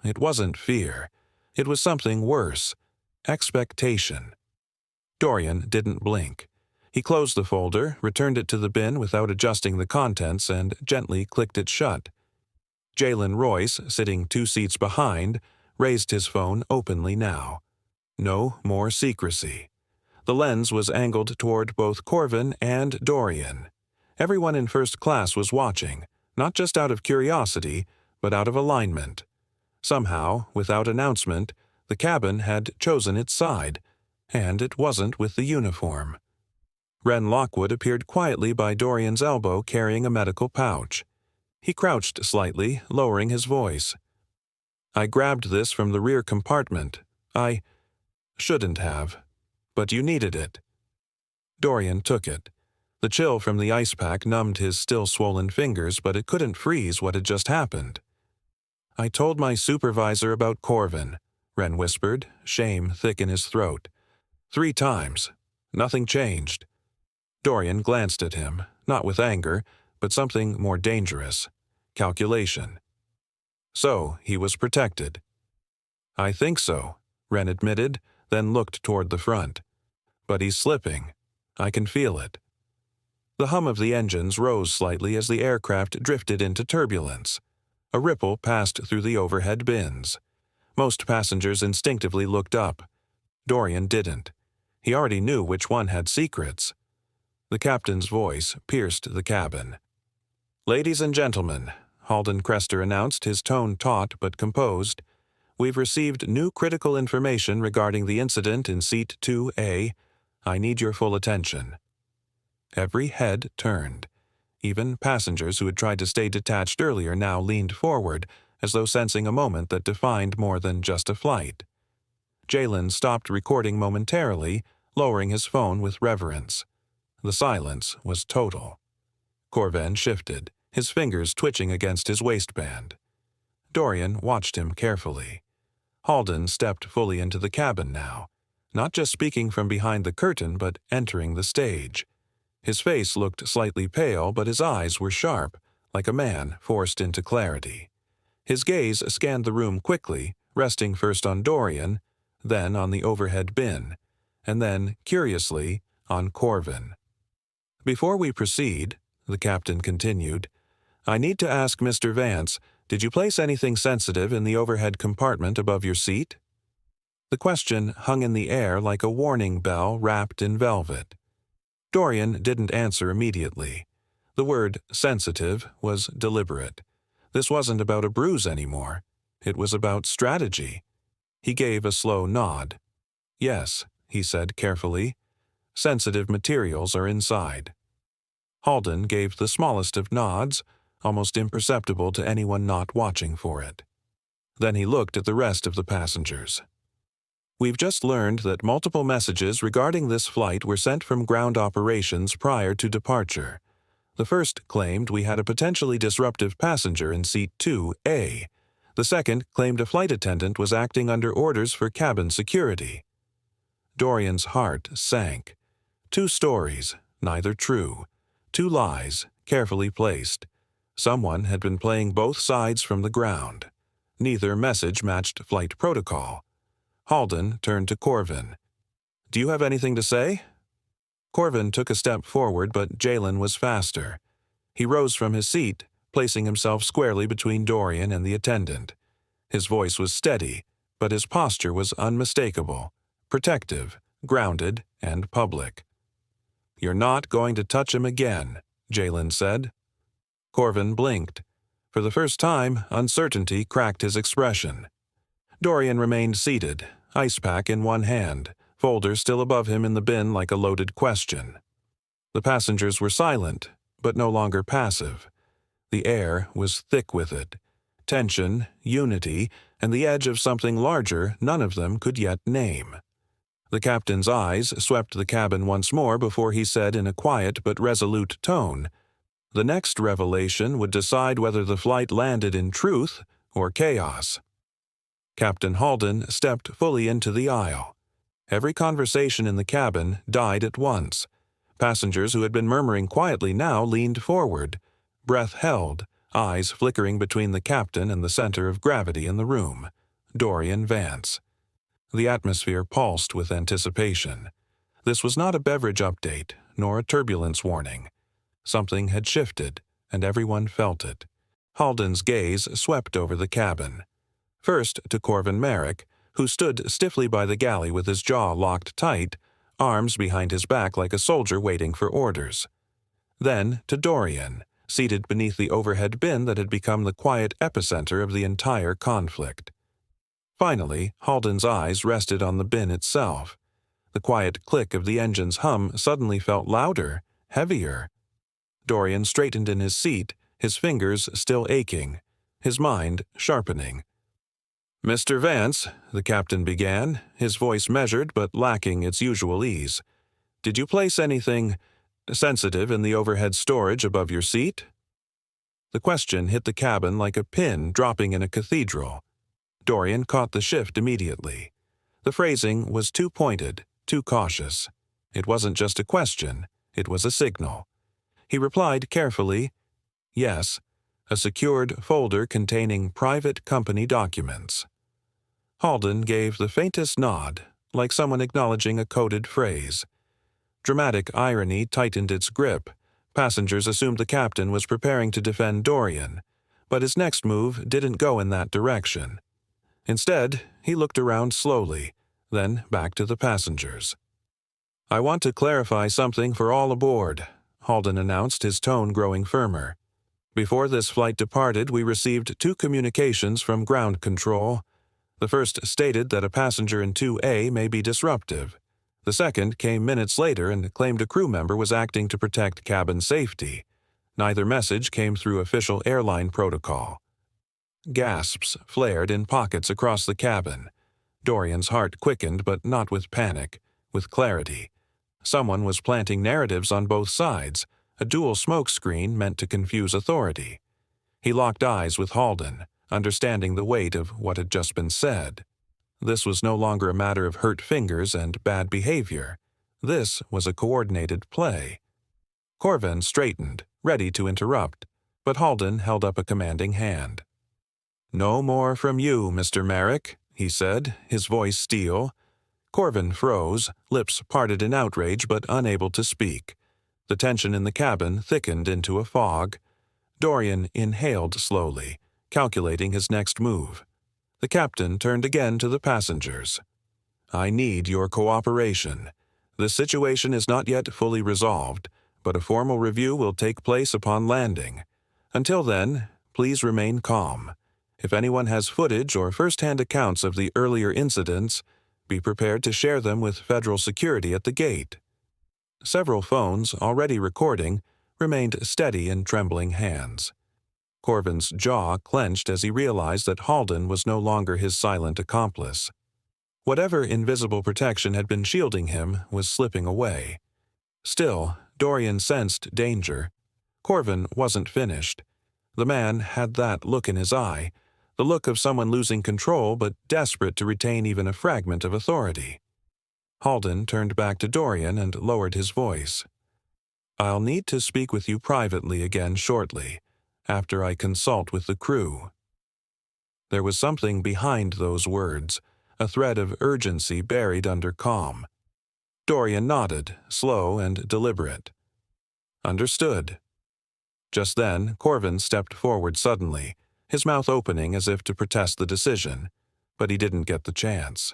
A: It wasn't fear. It was something worse. Expectation. Dorian didn't blink. He closed the folder, returned it to the bin without adjusting the contents, and gently clicked it shut. Jalen Royce, sitting 2 seats behind, raised his phone openly now. No more secrecy. The lens was angled toward both Corvin and Dorian. Everyone in first class was watching, not just out of curiosity, but out of alignment. Somehow, without announcement, the cabin had chosen its side, and it wasn't with the uniform. Wren Lockwood appeared quietly by Dorian's elbow carrying a medical pouch. He crouched slightly, lowering his voice. "I grabbed this from the rear compartment. I shouldn't have, but you needed it." Dorian took it. The chill from the ice pack numbed his still swollen fingers, but it couldn't freeze what had just happened. "I told my supervisor about Corvin," Wren whispered, shame thick in his throat. 3 times. Nothing changed. Dorian glanced at him, not with anger, but something more dangerous. Calculation. So he was protected. "I think so," Wren admitted, then looked toward the front. "But he's slipping. I can feel it." The hum of the engines rose slightly as the aircraft drifted into turbulence. A ripple passed through the overhead bins. Most passengers instinctively looked up. Dorian didn't. He already knew which one had secrets. The captain's voice pierced the cabin. "Ladies and gentlemen," Halden Crester announced, his tone taut but composed, "we've received new critical information regarding the incident in Seat 2A. I need your full attention." Every head turned. Even passengers who had tried to stay detached earlier now leaned forward, as though sensing a moment that defined more than just a flight. Jalen stopped recording momentarily, lowering his phone with reverence. The silence was total. Corvin shifted, his fingers twitching against his waistband. Dorian watched him carefully. Halden stepped fully into the cabin now, not just speaking from behind the curtain but entering the stage. His face looked slightly pale, but his eyes were sharp, like a man forced into clarity. His gaze scanned the room quickly, resting first on Dorian, then on the overhead bin, and then, curiously, on Corvin. "Before we proceed," the captain continued, "I need to ask Mr. Vance, did you place anything sensitive in the overhead compartment above your seat?" The question hung in the air like a warning bell wrapped in velvet. Dorian didn't answer immediately. The word sensitive was deliberate. This wasn't about a bruise anymore. It was about strategy. He gave a slow nod. "Yes," he said carefully. "Sensitive materials are inside." Halden gave the smallest of nods, almost imperceptible to anyone not watching for it. Then he looked at the rest of the passengers. "We've just learned that multiple messages regarding this flight were sent from ground operations prior to departure. The first claimed we had a potentially disruptive passenger in seat 2A. The second claimed a flight attendant was acting under orders for cabin security." Dorian's heart sank. 2 stories, neither true. 2 lies, carefully placed. Someone had been playing both sides from the ground. Neither message matched flight protocol. Halden turned to Corvin. "Do you have anything to say?" Corvin took a step forward, but Jalen was faster. He rose from his seat, placing himself squarely between Dorian and the attendant. His voice was steady, but his posture was unmistakable, protective, grounded, and public. "You're not going to touch him again," Jalen said. Corvin blinked. For the first time, uncertainty cracked his expression. Dorian remained seated, ice pack in one hand, folder still above him in the bin like a loaded question. The passengers were silent, but no longer passive. The air was thick with it. Tension, unity, and the edge of something larger none of them could yet name. The captain's eyes swept the cabin once more before he said in a quiet but resolute tone, "The next revelation would decide whether the flight landed in truth or chaos." Captain Halden stepped fully into the aisle. Every conversation in the cabin died at once. Passengers who had been murmuring quietly now leaned forward, breath held, eyes flickering between the captain and the center of gravity in the room, Dorian Vance. The atmosphere pulsed with anticipation. This was not a beverage update, nor a turbulence warning. Something had shifted, and everyone felt it. Halden's gaze swept over the cabin. First to Corvin Merrick, who stood stiffly by the galley with his jaw locked tight, arms behind his back like a soldier waiting for orders. Then to Dorian, seated beneath the overhead bin that had become the quiet epicenter of the entire conflict. Finally, Halden's eyes rested on the bin itself. The quiet click of the engine's hum suddenly felt louder, heavier. Dorian straightened in his seat, his fingers still aching, his mind sharpening. "Mr. Vance," the captain began, his voice measured but lacking its usual ease, "did you place anything sensitive in the overhead storage above your seat?" The question hit the cabin like a pin dropping in a cathedral. Dorian caught the shift immediately. The phrasing was too pointed, too cautious. It wasn't just a question, it was a signal. He replied carefully, "Yes, a secured folder containing private company documents." Halden gave the faintest nod, like someone acknowledging a coded phrase. Dramatic irony tightened its grip. Passengers assumed the captain was preparing to defend Dorian, but his next move didn't go in that direction. Instead, he looked around slowly, then back to the passengers. "I want to clarify something for all aboard," Halden announced, his tone growing firmer. "Before this flight departed, we received 2 communications from ground control. The first stated that a passenger in 2A may be disruptive. The second came minutes later and claimed a crew member was acting to protect cabin safety. Neither message came through official airline protocol. Gasps flared in pockets across the cabin. Dorian's heart quickened, but not with panic, with clarity. Someone was planting narratives on both sides, a dual smokescreen meant to confuse authority. He locked eyes with Halden, understanding the weight of what had just been said. This was no longer a matter of hurt fingers and bad behavior. This was a coordinated play. Corvin straightened, ready to interrupt, but Halden held up a commanding hand. "No more from you, Mr. Merrick," he said, his voice steel. Corvin froze, lips parted in outrage but unable to speak. The tension in the cabin thickened into a fog. Dorian inhaled slowly, calculating his next move. The captain turned again to the passengers. "I need your cooperation. The situation is not yet fully resolved, but a formal review will take place upon landing. Until then, please remain calm. If anyone has footage or first-hand accounts of the earlier incidents, be prepared to share them with federal security at the gate." Several phones, already recording, remained steady in trembling hands. Corvin's jaw clenched as he realized that Halden was no longer his silent accomplice. Whatever invisible protection had been shielding him was slipping away. Still, Dorian sensed danger. Corvin wasn't finished. The man had that look in his eye, the look of someone losing control but desperate to retain even a fragment of authority. Halden turned back to Dorian and lowered his voice. "I'll need to speak with you privately again shortly, after I consult with the crew." There was something behind those words, a thread of urgency buried under calm. Dorian nodded, slow and deliberate. "Understood." Just then, Corvin stepped forward suddenly, his mouth opening as if to protest the decision, but he didn't get the chance.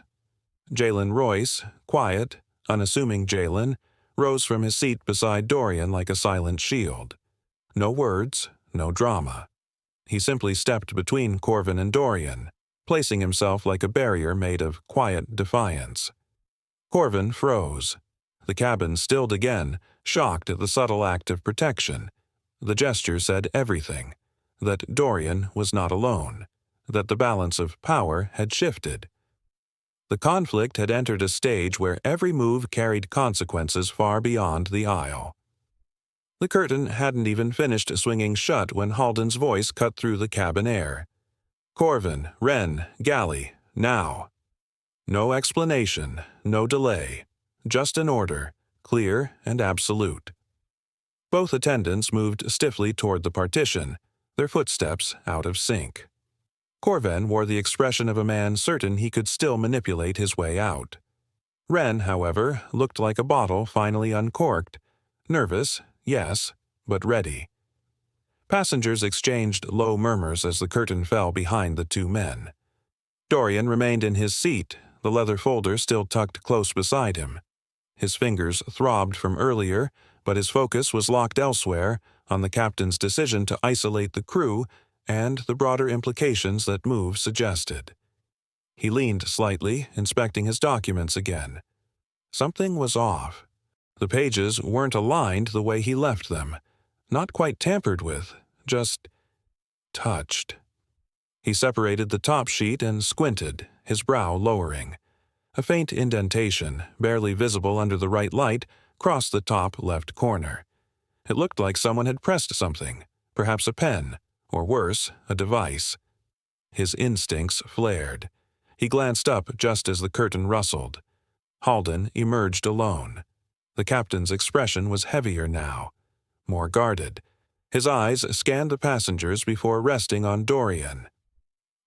A: Jalen Royce, quiet, unassuming Jalen, rose from his seat beside Dorian like a silent shield. No words, no drama. He simply stepped between Corvin and Dorian, placing himself like a barrier made of quiet defiance. Corvin froze. The cabin stilled again, shocked at the subtle act of protection. The gesture said everything, that Dorian was not alone, that the balance of power had shifted. The conflict had entered a stage where every move carried consequences far beyond the aisle. The curtain hadn't even finished swinging shut when Halden's voice cut through the cabin air. "Corvin, Wren, Galley, now." No explanation, no delay, just an order, clear and absolute. Both attendants moved stiffly toward the partition, their footsteps out of sync. Corvin wore the expression of a man certain he could still manipulate his way out. Wren, however, looked like a bottle finally uncorked, nervous, yes, but ready. Passengers exchanged low murmurs as the curtain fell behind the two men. Dorian remained in his seat, the leather folder still tucked close beside him. His fingers throbbed from earlier, but his focus was locked elsewhere, on the captain's decision to isolate the crew and the broader implications that move suggested. He leaned slightly, inspecting his documents again. Something was off. The pages weren't aligned the way he left them, not quite tampered with, just touched. He separated the top sheet and squinted, his brow lowering. A faint indentation, barely visible under the right light, crossed the top left corner. It looked like someone had pressed something, perhaps a pen, or worse, a device. His instincts flared. He glanced up just as the curtain rustled. Halden emerged alone. The captain's expression was heavier now, more guarded. His eyes scanned the passengers before resting on Dorian.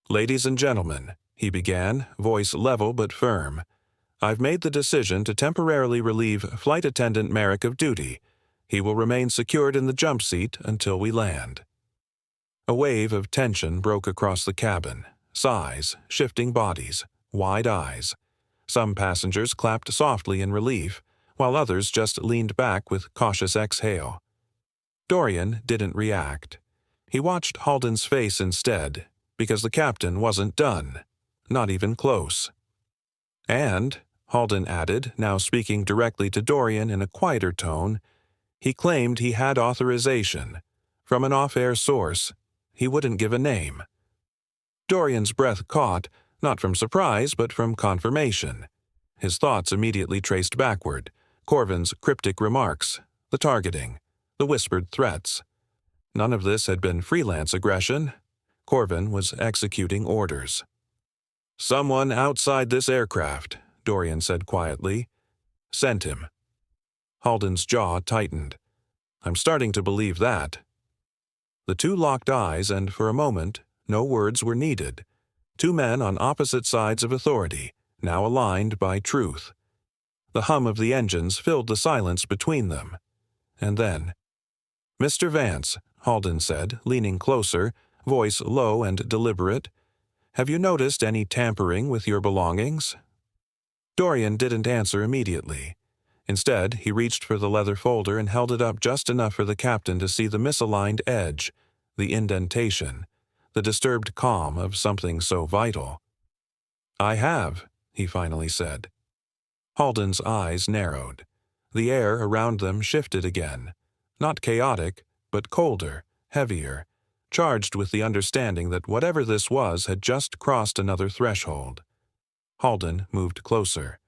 A: "Ladies and gentlemen," he began, voice level but firm, "I've made the decision to temporarily relieve Flight Attendant Merrick of duty. He will remain secured in the jump seat until we land." A wave of tension broke across the cabin, sighs, shifting bodies, wide eyes. Some passengers clapped softly in relief, while others just leaned back with cautious exhale. Dorian didn't react. He watched Halden's face instead, because the captain wasn't done, not even close. And Halden added, now speaking directly to Dorian in a quieter tone. He claimed he had authorization. From an off-air source. He wouldn't give a name. Dorian's breath caught, not from surprise but from confirmation. His thoughts immediately traced backward. Corvin's cryptic remarks, the targeting, the whispered threats. None of this had been freelance aggression. Corvin was executing orders. "Someone outside this aircraft," Dorian said quietly. "Sent him." Halden's jaw tightened. "I'm starting to believe that." The two locked eyes, and for a moment, no words were needed. Two men on opposite sides of authority, now aligned by truth. The hum of the engines filled the silence between them. And then, "Mr. Vance," Halden said, leaning closer, voice low and deliberate, "have you noticed any tampering with your belongings?" Dorian didn't answer immediately. Instead, he reached for the leather folder and held it up just enough for the captain to see the misaligned edge, the indentation, the disturbed calm of something so vital. "I have," he finally said. Halden's eyes narrowed. The air around them shifted again. Not chaotic, but colder, heavier, charged with the understanding that whatever this was had just crossed another threshold. Halden moved closer.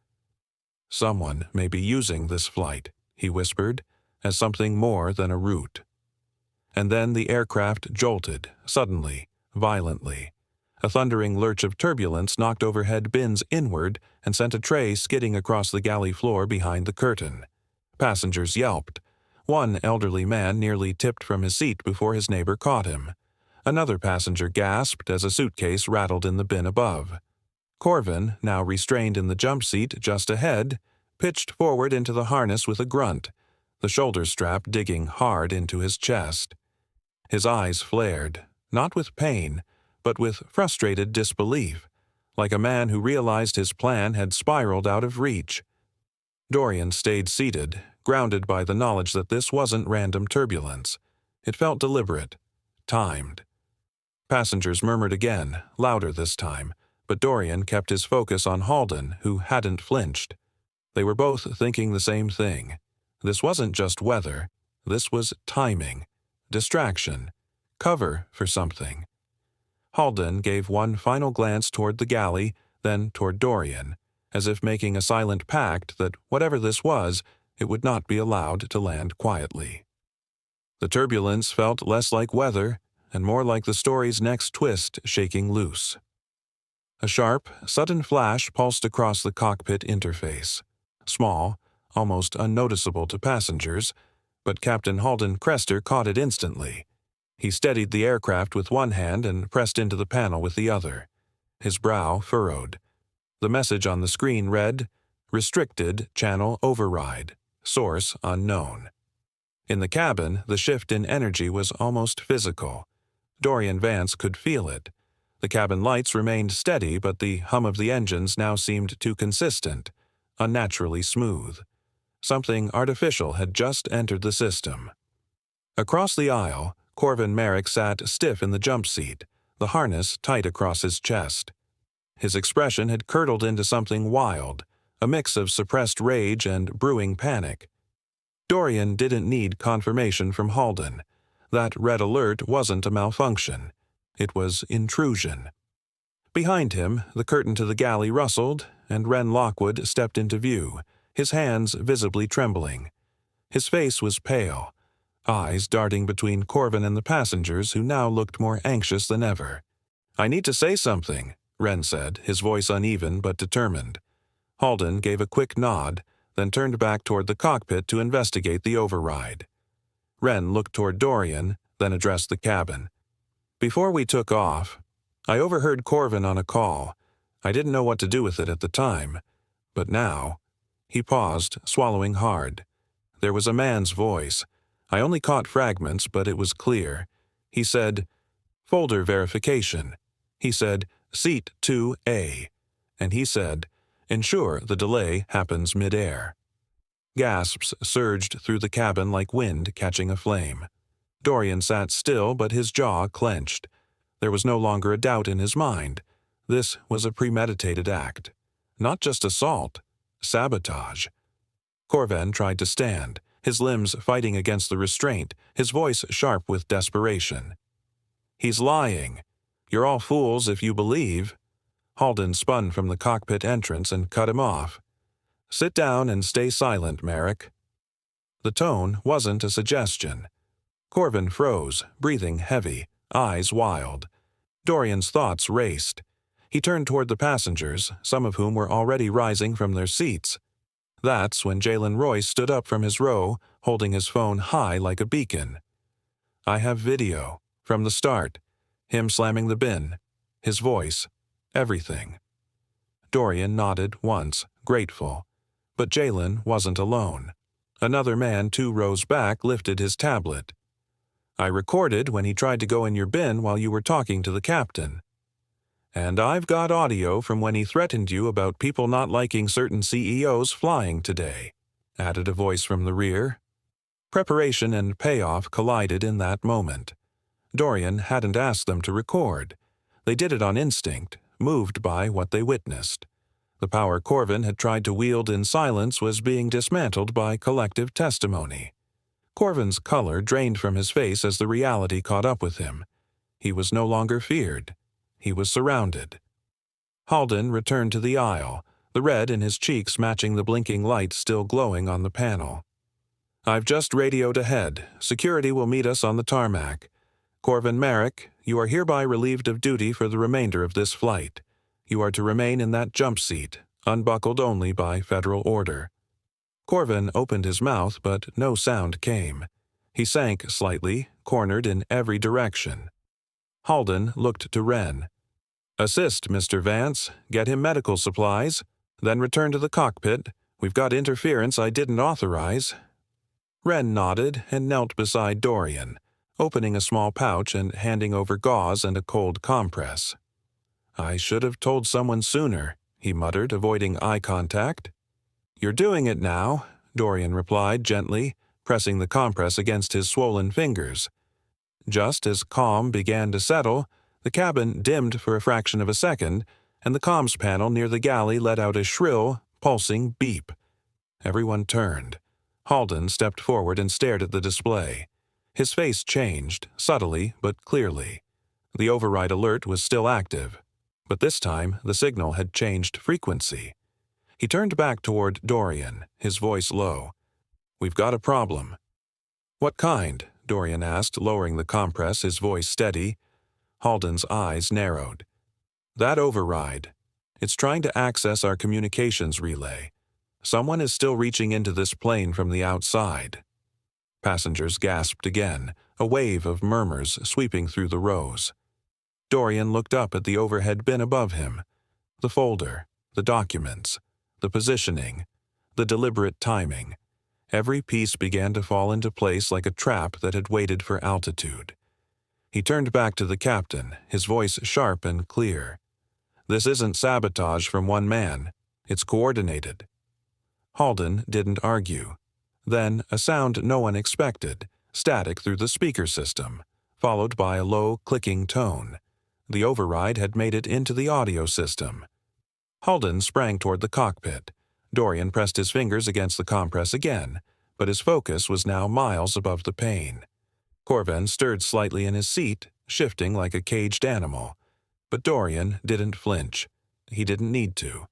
A: "Someone may be using this flight," he whispered, as something more than a route. And then the aircraft jolted, suddenly, violently. A thundering lurch of turbulence knocked overhead bins inward and sent a tray skidding across the galley floor behind the curtain. Passengers yelped. One elderly man nearly tipped from his seat before his neighbor caught him. Another passenger gasped as a suitcase rattled in the bin above. Corvin, now restrained in the jump seat just ahead, pitched forward into the harness with a grunt, the shoulder strap digging hard into his chest. His eyes flared, not with pain, but with frustrated disbelief, like a man who realized his plan had spiraled out of reach. Dorian stayed seated, grounded by the knowledge that this wasn't random turbulence. It felt deliberate, timed. Passengers murmured again, louder this time, but Dorian kept his focus on Halden, who hadn't flinched. They were both thinking the same thing. This wasn't just weather. This was timing, distraction, cover for something. Halden gave one final glance toward the galley, then toward Dorian, as if making a silent pact that whatever this was, it would not be allowed to land quietly. The turbulence felt less like weather and more like the story's next twist shaking loose. A sharp, sudden flash pulsed across the cockpit interface. Small, almost unnoticeable to passengers, but Captain Halden Crester caught it instantly. He steadied the aircraft with one hand and pressed into the panel with the other. His brow furrowed. The message on the screen read, "Restricted Channel Override. Source unknown." In the cabin, the shift in energy was almost physical. Dorian Vance could feel it. The cabin lights remained steady, but the hum of the engines now seemed too consistent, unnaturally smooth. Something artificial had just entered the system. Across the aisle, Corvin Merrick sat stiff in the jump seat, the harness tight across his chest. His expression had curdled into something wild, a mix of suppressed rage and brewing panic. Dorian didn't need confirmation from Halden. That red alert wasn't a malfunction. It was intrusion. Behind him, the curtain to the galley rustled, and Wren Lockwood stepped into view, his hands visibly trembling. His face was pale, eyes darting between Corvin and the passengers who now looked more anxious than ever. "I need to say something," Wren said, his voice uneven but determined. Halden gave a quick nod, then turned back toward the cockpit to investigate the override. Wren looked toward Dorian, then addressed the cabin. "Before we took off, I overheard Corvin on a call. I didn't know what to do with it at the time. But now—" He paused, swallowing hard. There was a man's voice. I only caught fragments, but it was clear. He said, "Folder verification." He said, "Seat 2A." And he said, "Ensure the delay happens midair." Gasps surged through the cabin like wind catching a flame. Dorian sat still, but his jaw clenched. There was no longer a doubt in his mind. This was a premeditated act. Not just assault, Sabotage. Corven tried to stand, his limbs fighting against the restraint, his voice sharp with desperation. "He's lying. You're all fools if you believe." Halden spun from the cockpit entrance and cut him off. "Sit down and stay silent, Merrick." The tone wasn't a suggestion. Corven froze, breathing heavy, eyes wild. Dorian's thoughts raced. He turned toward the passengers, some of whom were already rising from their seats. That's when Jalen Royce stood up from his row, holding his phone high like a beacon. "I have video, from the start. Him slamming the bin. His voice. Everything." Dorian nodded once, grateful. But Jalen wasn't alone. Another man 2 rows back lifted his tablet. "I recorded when he tried to go in your bin while you were talking to the captain. And I've got audio from when he threatened you about people not liking certain CEOs flying today," added a voice from the rear. Preparation and payoff collided in that moment. Dorian hadn't asked them to record. They did it on instinct, moved by what they witnessed. The power Corven had tried to wield in silence was being dismantled by collective testimony. Corven's color drained from his face as the reality caught up with him. He was no longer feared. He was surrounded. Halden returned to the aisle, the red in his cheeks matching the blinking light still glowing on the panel. "I've just radioed ahead. Security will meet us on the tarmac. Corven Merrick, you are hereby relieved of duty for the remainder of this flight. You are to remain in that jump seat, unbuckled only by federal order." Corven opened his mouth, but no sound came. He sank slightly, cornered in every direction. Halden looked to Wren. "Assist, Mr. Vance. Get him medical supplies. Then return to the cockpit. We've got interference I didn't authorize." Wren nodded and knelt beside Dorian, opening a small pouch and handing over gauze and a cold compress. "I should have told someone sooner," he muttered, avoiding eye contact. "You're doing it now," Dorian replied gently, pressing the compress against his swollen fingers. Just as calm began to settle, the cabin dimmed for a fraction of a second, and the comms panel near the galley let out a shrill, pulsing beep. Everyone turned. Halden stepped forward and stared at the display. His face changed, subtly but clearly. The override alert was still active, but this time the signal had changed frequency. He turned back toward Dorian, his voice low. "We've got a problem." "What kind?" Dorian asked, lowering the compress, his voice steady. Halden's eyes narrowed. "That override. It's trying to access our communications relay. Someone is still reaching into this plane from the outside." Passengers gasped again, a wave of murmurs sweeping through the rows. Dorian looked up at the overhead bin above him. The folder, the documents, the positioning, the deliberate timing. Every piece began to fall into place like a trap that had waited for altitude. He turned back to the captain, his voice sharp and clear. "This isn't sabotage from one man. It's coordinated." Halden didn't argue. Then a sound no one expected, static through the speaker system, followed by a low, clicking tone. The override had made it into the audio system. Halden sprang toward the cockpit. Dorian pressed his fingers against the compress again, but his focus was now miles above the pane. Corven stirred slightly in his seat, shifting like a caged animal. But Dorian didn't flinch. He didn't need to.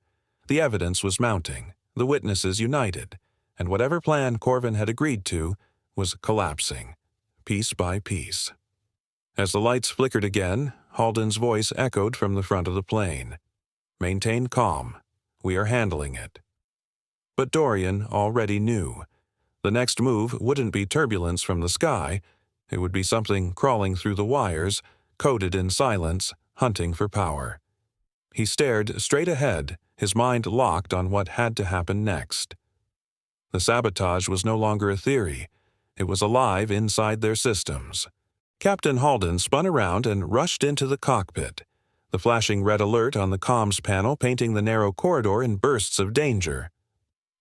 A: The evidence was mounting, the witnesses united, and whatever plan Corven had agreed to was collapsing, piece by piece. As the lights flickered again, Halden's voice echoed from the front of the plane. "Maintain calm. We are handling it." But Dorian already knew. The next move wouldn't be turbulence from the sky. It would be something crawling through the wires, coded in silence, hunting for power. He stared straight ahead, his mind locked on what had to happen next. The sabotage was no longer a theory. It was alive inside their systems. Captain Halden spun around and rushed into the cockpit, the flashing red alert on the comms panel painting the narrow corridor in bursts of danger.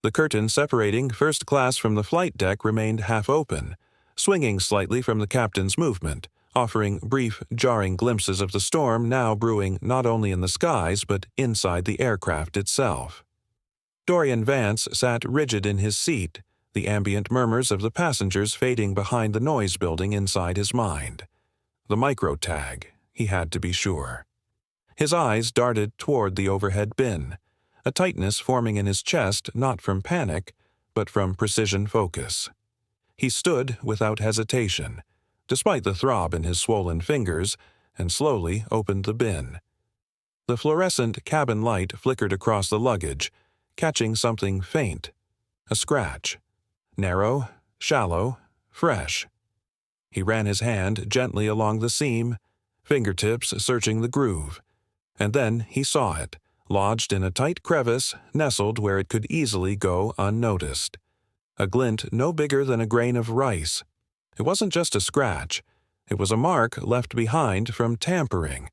A: The curtain separating first class from the flight deck remained half open, swinging slightly from the captain's movement, offering brief, jarring glimpses of the storm now brewing not only in the skies but inside the aircraft itself. Dorian Vance sat rigid in his seat, the ambient murmurs of the passengers fading behind the noise building inside his mind. The micro-tag, he had to be sure. His eyes darted toward the overhead bin, a tightness forming in his chest not from panic, but from precision focus. He stood without hesitation, despite the throb in his swollen fingers, and slowly opened the bin. The fluorescent cabin light flickered across the luggage, catching something faint. A scratch. Narrow, shallow, fresh. He ran his hand gently along the seam, fingertips searching the groove. And then he saw it, lodged in a tight crevice, nestled where it could easily go unnoticed. A glint no bigger than a grain of rice. It wasn't just a scratch. It was a mark left behind from tampering.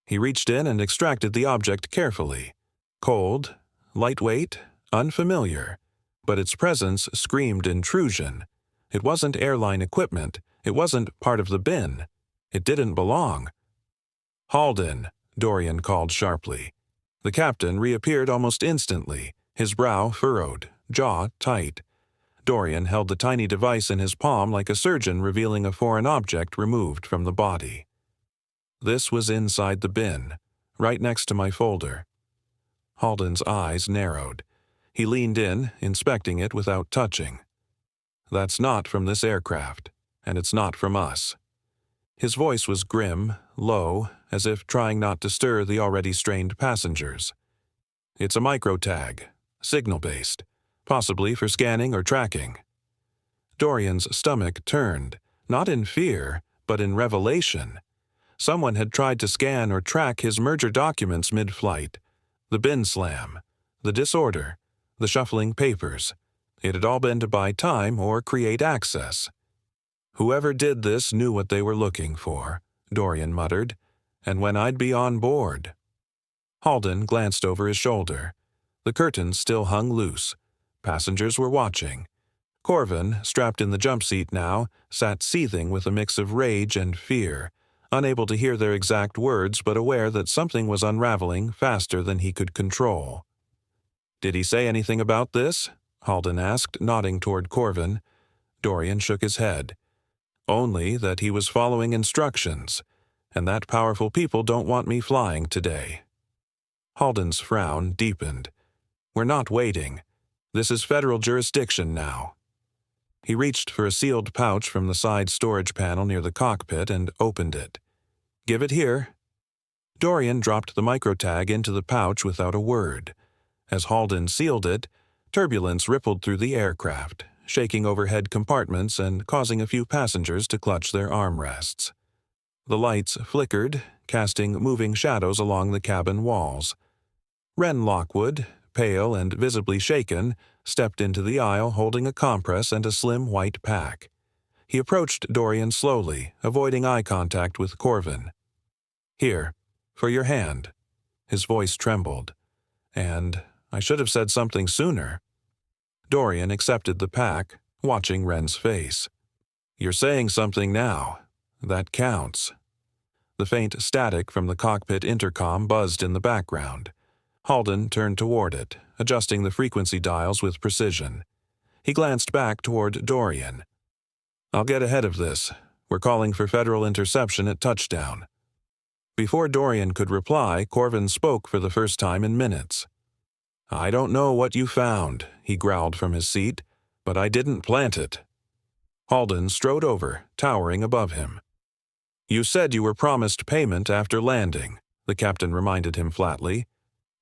A: He reached in and extracted the object carefully. Cold, lightweight, unfamiliar. But its presence screamed intrusion. It wasn't airline equipment. It wasn't part of the bin. It didn't belong. "Halden," Dorian called sharply. The captain reappeared almost instantly, his brow furrowed, jaw tight. Dorian held the tiny device in his palm like a surgeon revealing a foreign object removed from the body. "This was inside the bin, right next to my folder." Halden's eyes narrowed. He leaned in, inspecting it without touching. "That's not from this aircraft, and it's not from us." His voice was grim, low, as if trying not to stir the already strained passengers. "It's a micro-tag, signal-based, possibly for scanning or tracking." Dorian's stomach turned, not in fear, but in revelation. Someone had tried to scan or track his merger documents mid-flight. The bin slam, the disorder, the shuffling papers. It had all been to buy time or create access. "Whoever did this knew what they were looking for," Dorian muttered, "and when I'd be on board." Halden glanced over his shoulder. The curtains still hung loose. Passengers were watching. Corvin, strapped in the jump seat now, sat seething with a mix of rage and fear, unable to hear their exact words but aware that something was unraveling faster than he could control. "Did he say anything about this?" Halden asked, nodding toward Corvin. Dorian shook his head. "Only that he was following instructions, and that powerful people don't want me flying today." Halden's frown deepened. "We're not waiting. This is federal jurisdiction now." He reached for a sealed pouch from the side storage panel near the cockpit and opened it. "Give it here." Dorian dropped the microtag into the pouch without a word. As Halden sealed it, turbulence rippled through the aircraft, shaking overhead compartments and causing a few passengers to clutch their armrests. The lights flickered, casting moving shadows along the cabin walls. Wren Lockwood, pale and visibly shaken, stepped into the aisle holding a compress and a slim white pack. He approached Dorian slowly, avoiding eye contact with Corvin. "Here, for your hand." His voice trembled. "And I should have said something sooner." Dorian accepted the pack, watching Wren's face. "You're saying something now. That counts." The faint static from the cockpit intercom buzzed in the background. Halden turned toward it, adjusting the frequency dials with precision. He glanced back toward Dorian. "I'll get ahead of this. We're calling for federal interception at touchdown." Before Dorian could reply, Corvin spoke for the first time in minutes. "I don't know what you found," he growled from his seat, "but I didn't plant it." Halden strode over, towering above him. "You said you were promised payment after landing," the captain reminded him flatly.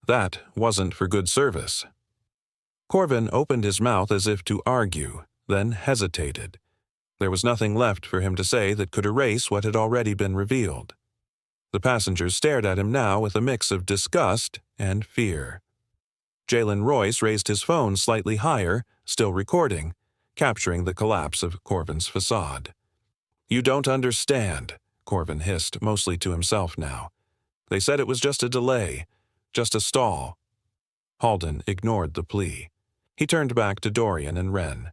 A: "That wasn't for good service." Corvin opened his mouth as if to argue, then hesitated. There was nothing left for him to say that could erase what had already been revealed. The passengers stared at him now with a mix of disgust and fear. Jalen Royce raised his phone slightly higher, still recording, capturing the collapse of Corvin's facade. "You don't understand," Corvin hissed, mostly to himself now. "They said it was just a delay, just a stall." Halden ignored the plea. He turned back to Dorian and Wren.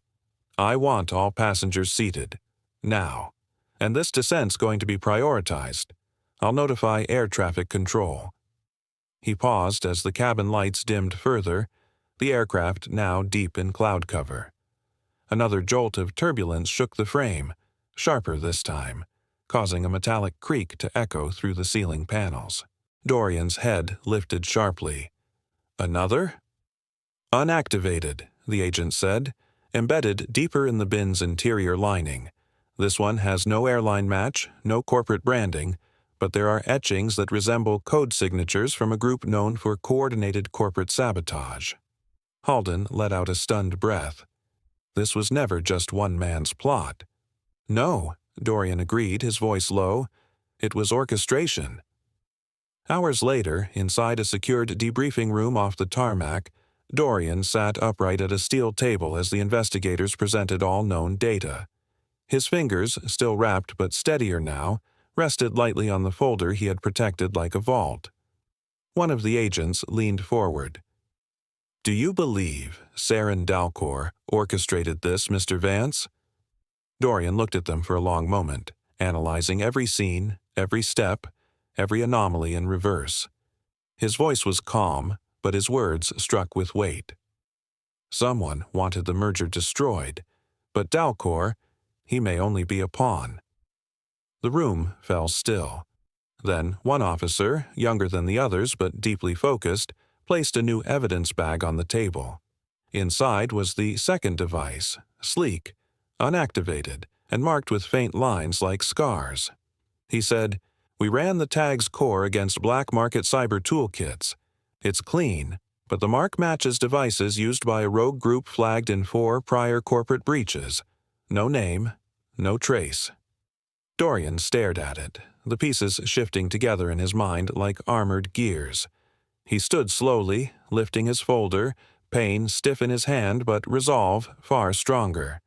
A: "I want all passengers seated. Now. And this descent's going to be prioritized. I'll notify air traffic control." He paused as the cabin lights dimmed further, the aircraft now deep in cloud cover. Another jolt of turbulence shook the frame, sharper this time, causing a metallic creak to echo through the ceiling panels. Dorian's head lifted sharply. Another? Unactivated, the agent said, embedded deeper in the bin's interior lining. This one has no airline match, no corporate branding, but there are etchings that resemble code signatures from a group known for coordinated corporate sabotage. Halden let out a stunned breath. This was never just one man's plot. No, Dorian agreed, his voice low. It was orchestration. Hours later, inside a secured debriefing room off the tarmac, Dorian sat upright at a steel table as the investigators presented all known data. His fingers, still wrapped but steadier now, rested lightly on the folder he had protected like a vault. One of the agents leaned forward. "Do you believe Saren Dalcor orchestrated this, Mr. Vance?" Dorian looked at them for a long moment, analyzing every scene, every step, every anomaly in reverse. His voice was calm, but his words struck with weight. Someone wanted the merger destroyed, but Dalcor, he may only be a pawn. The room fell still. Then one officer, younger than the others but deeply focused, placed a new evidence bag on the table. Inside was the second device, sleek, unactivated, and marked with faint lines like scars. He said, "We ran the tag's core against black market cyber toolkits. It's clean, but the mark matches devices used by a rogue group flagged in 4 prior corporate breaches. No name, no trace." Dorian stared at it, the pieces shifting together in his mind like armored gears. He stood slowly, lifting his folder, pain stiff in his hand but resolve far stronger.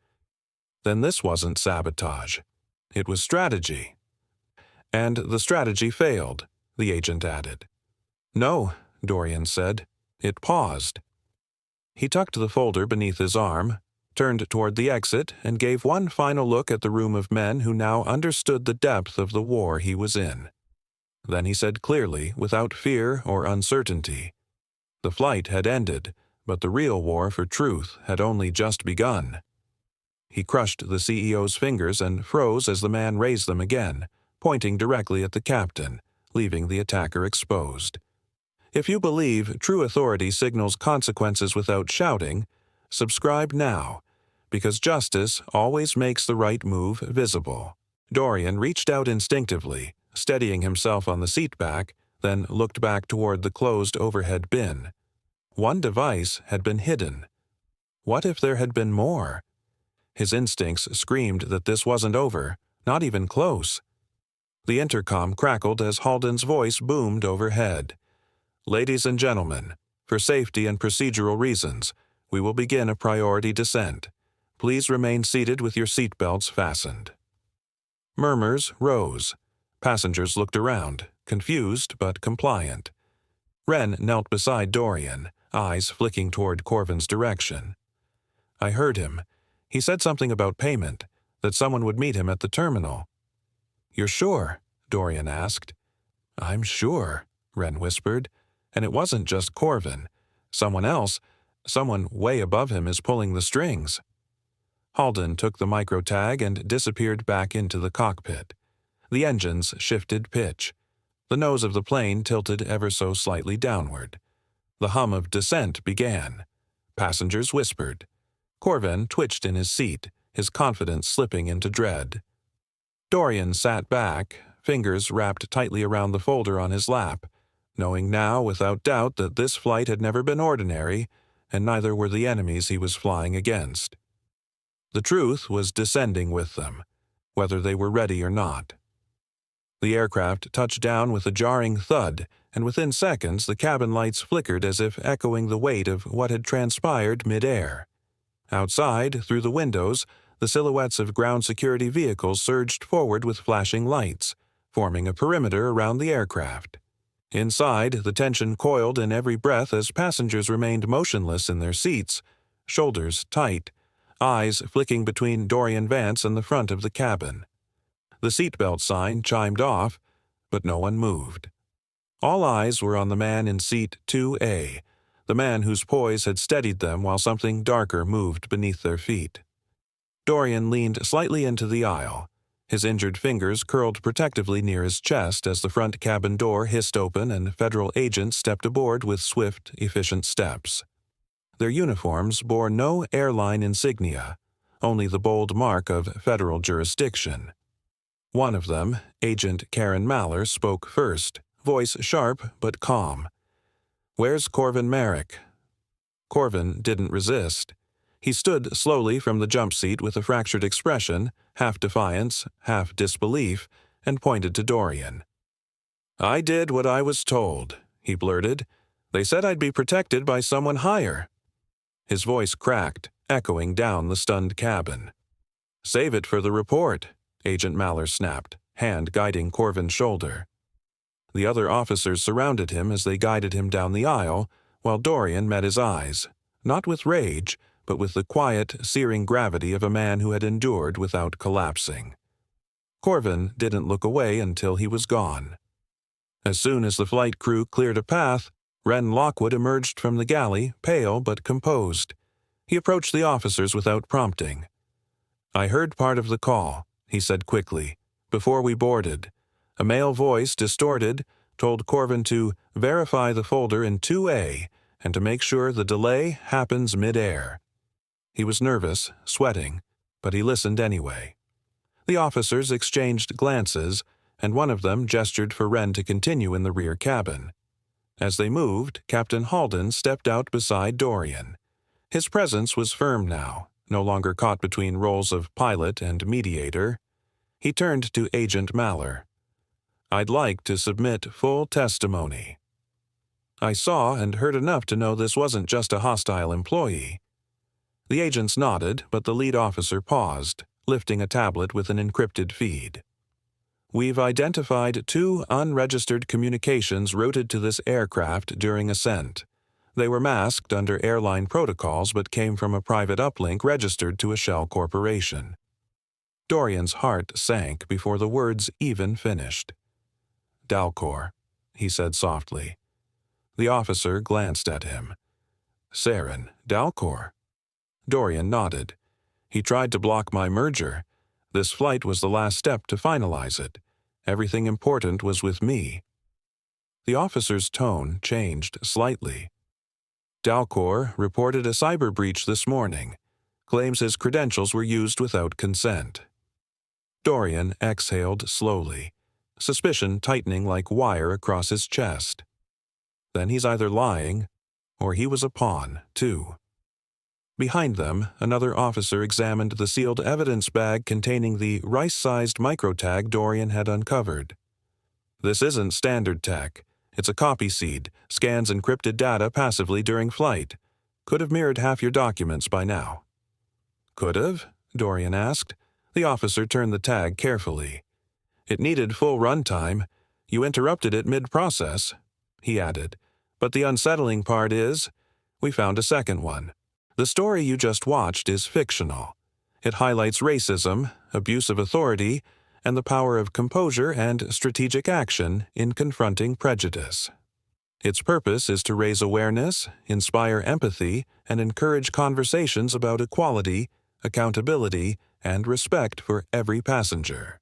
A: Then this wasn't sabotage. It was strategy. "And the strategy failed," the agent added. "No," Dorian said. It paused. He tucked the folder beneath his arm, turned toward the exit, and gave one final look at the room of men who now understood the depth of the war he was in. Then he said clearly, without fear or uncertainty, the flight had ended, but the real war for truth had only just begun. He crushed the CEO's fingers and froze as the man raised them again, pointing directly at the captain, leaving the attacker exposed. If you believe true authority signals consequences without shouting, subscribe now, because justice always makes the right move visible. Dorian reached out instinctively, steadying himself on the seat back, then looked back toward the closed overhead bin. One device had been hidden. What if there had been more? His instincts screamed that this wasn't over, not even close. The intercom crackled as Halden's voice boomed overhead. "Ladies and gentlemen, for safety and procedural reasons, we will begin a priority descent. Please remain seated with your seatbelts fastened." Murmurs rose. Passengers looked around, confused but compliant. Wren knelt beside Dorian, eyes flicking toward Corvin's direction. "I heard him. He said something about payment, that someone would meet him at the terminal." "You're sure?" Dorian asked. "I'm sure," Wren whispered. "And it wasn't just Corvin. Someone else, someone way above him is pulling the strings." Halden took the microtag and disappeared back into the cockpit. The engines shifted pitch. The nose of the plane tilted ever so slightly downward. The hum of descent began. Passengers whispered. Corvin twitched in his seat, his confidence slipping into dread. Dorian sat back, fingers wrapped tightly around the folder on his lap, knowing now without doubt that this flight had never been ordinary, and neither were the enemies he was flying against. The truth was descending with them, whether they were ready or not. The aircraft touched down with a jarring thud, and within seconds the cabin lights flickered as if echoing the weight of what had transpired mid-air. Outside, through the windows, the silhouettes of ground security vehicles surged forward with flashing lights, forming a perimeter around the aircraft. Inside, the tension coiled in every breath as passengers remained motionless in their seats, shoulders tight, eyes flicking between Dorian Vance and the front of the cabin. The seatbelt sign chimed off, but no one moved. All eyes were on the man in seat 2A, the the man whose poise had steadied them while something darker moved beneath their feet. Dorian leaned slightly into the aisle. His injured fingers curled protectively near his chest as the front cabin door hissed open and federal agents stepped aboard with swift, efficient steps. Their uniforms bore no airline insignia, only the bold mark of federal jurisdiction. One of them, Agent Karen Maller, spoke first, voice sharp but calm. "Where's Corvin Merrick?" Corvin didn't resist. He stood slowly from the jump seat with a fractured expression, half defiance, half disbelief, and pointed to Dorian. "I did what I was told," he blurted. "They said I'd be protected by someone higher." His voice cracked, echoing down the stunned cabin. "Save it for the report," Agent Maller snapped, hand guiding Corvin's shoulder. The other officers surrounded him as they guided him down the aisle, while Dorian met his eyes, not with rage, but with the quiet, searing gravity of a man who had endured without collapsing. Corvin didn't look away until he was gone. As soon as the flight crew cleared a path, Wren Lockwood emerged from the galley, pale but composed. He approached the officers without prompting. "I heard part of the call," he said quickly, "before we boarded. A male voice, distorted, told Corvin to verify the folder in 2A and to make sure the delay happens mid-air." He was nervous, sweating, but he listened anyway. The officers exchanged glances, and one of them gestured for Wren to continue in the rear cabin. As they moved, Captain Halden stepped out beside Dorian. His presence was firm now, no longer caught between roles of pilot and mediator. He turned to Agent Maller. "I'd like to submit full testimony." "I saw and heard enough to know this wasn't just a hostile employee." The agents nodded, but the lead officer paused, lifting a tablet with an encrypted feed. "We've identified 2 unregistered communications routed to this aircraft during ascent. They were masked under airline protocols but came from a private uplink registered to a shell corporation." Dorian's heart sank before the words even finished. "Dalcor," he said softly. The officer glanced at him. "Saren, Dalcor?" Dorian nodded. "He tried to block my merger. This flight was the last step to finalize it. Everything important was with me." The officer's tone changed slightly. "Dalcor reported a cyber breach this morning. Claims his credentials were used without consent." Dorian exhaled slowly, suspicion tightening like wire across his chest. Then he's either lying, or he was a pawn, too. Behind them, another officer examined the sealed evidence bag containing the rice-sized microtag Dorian had uncovered. "This isn't standard tech. It's a copy seed, scans encrypted data passively during flight. Could have mirrored half your documents by now." "Could have?" Dorian asked. The officer turned the tag carefully. "It needed full runtime. You interrupted it mid-process," he added. "But the unsettling part is, we found a second one. The story you just watched is fictional. It highlights racism, abuse of authority, and the power of composure and strategic action in confronting prejudice. Its purpose is to raise awareness, inspire empathy, and encourage conversations about equality, accountability, and respect for every passenger."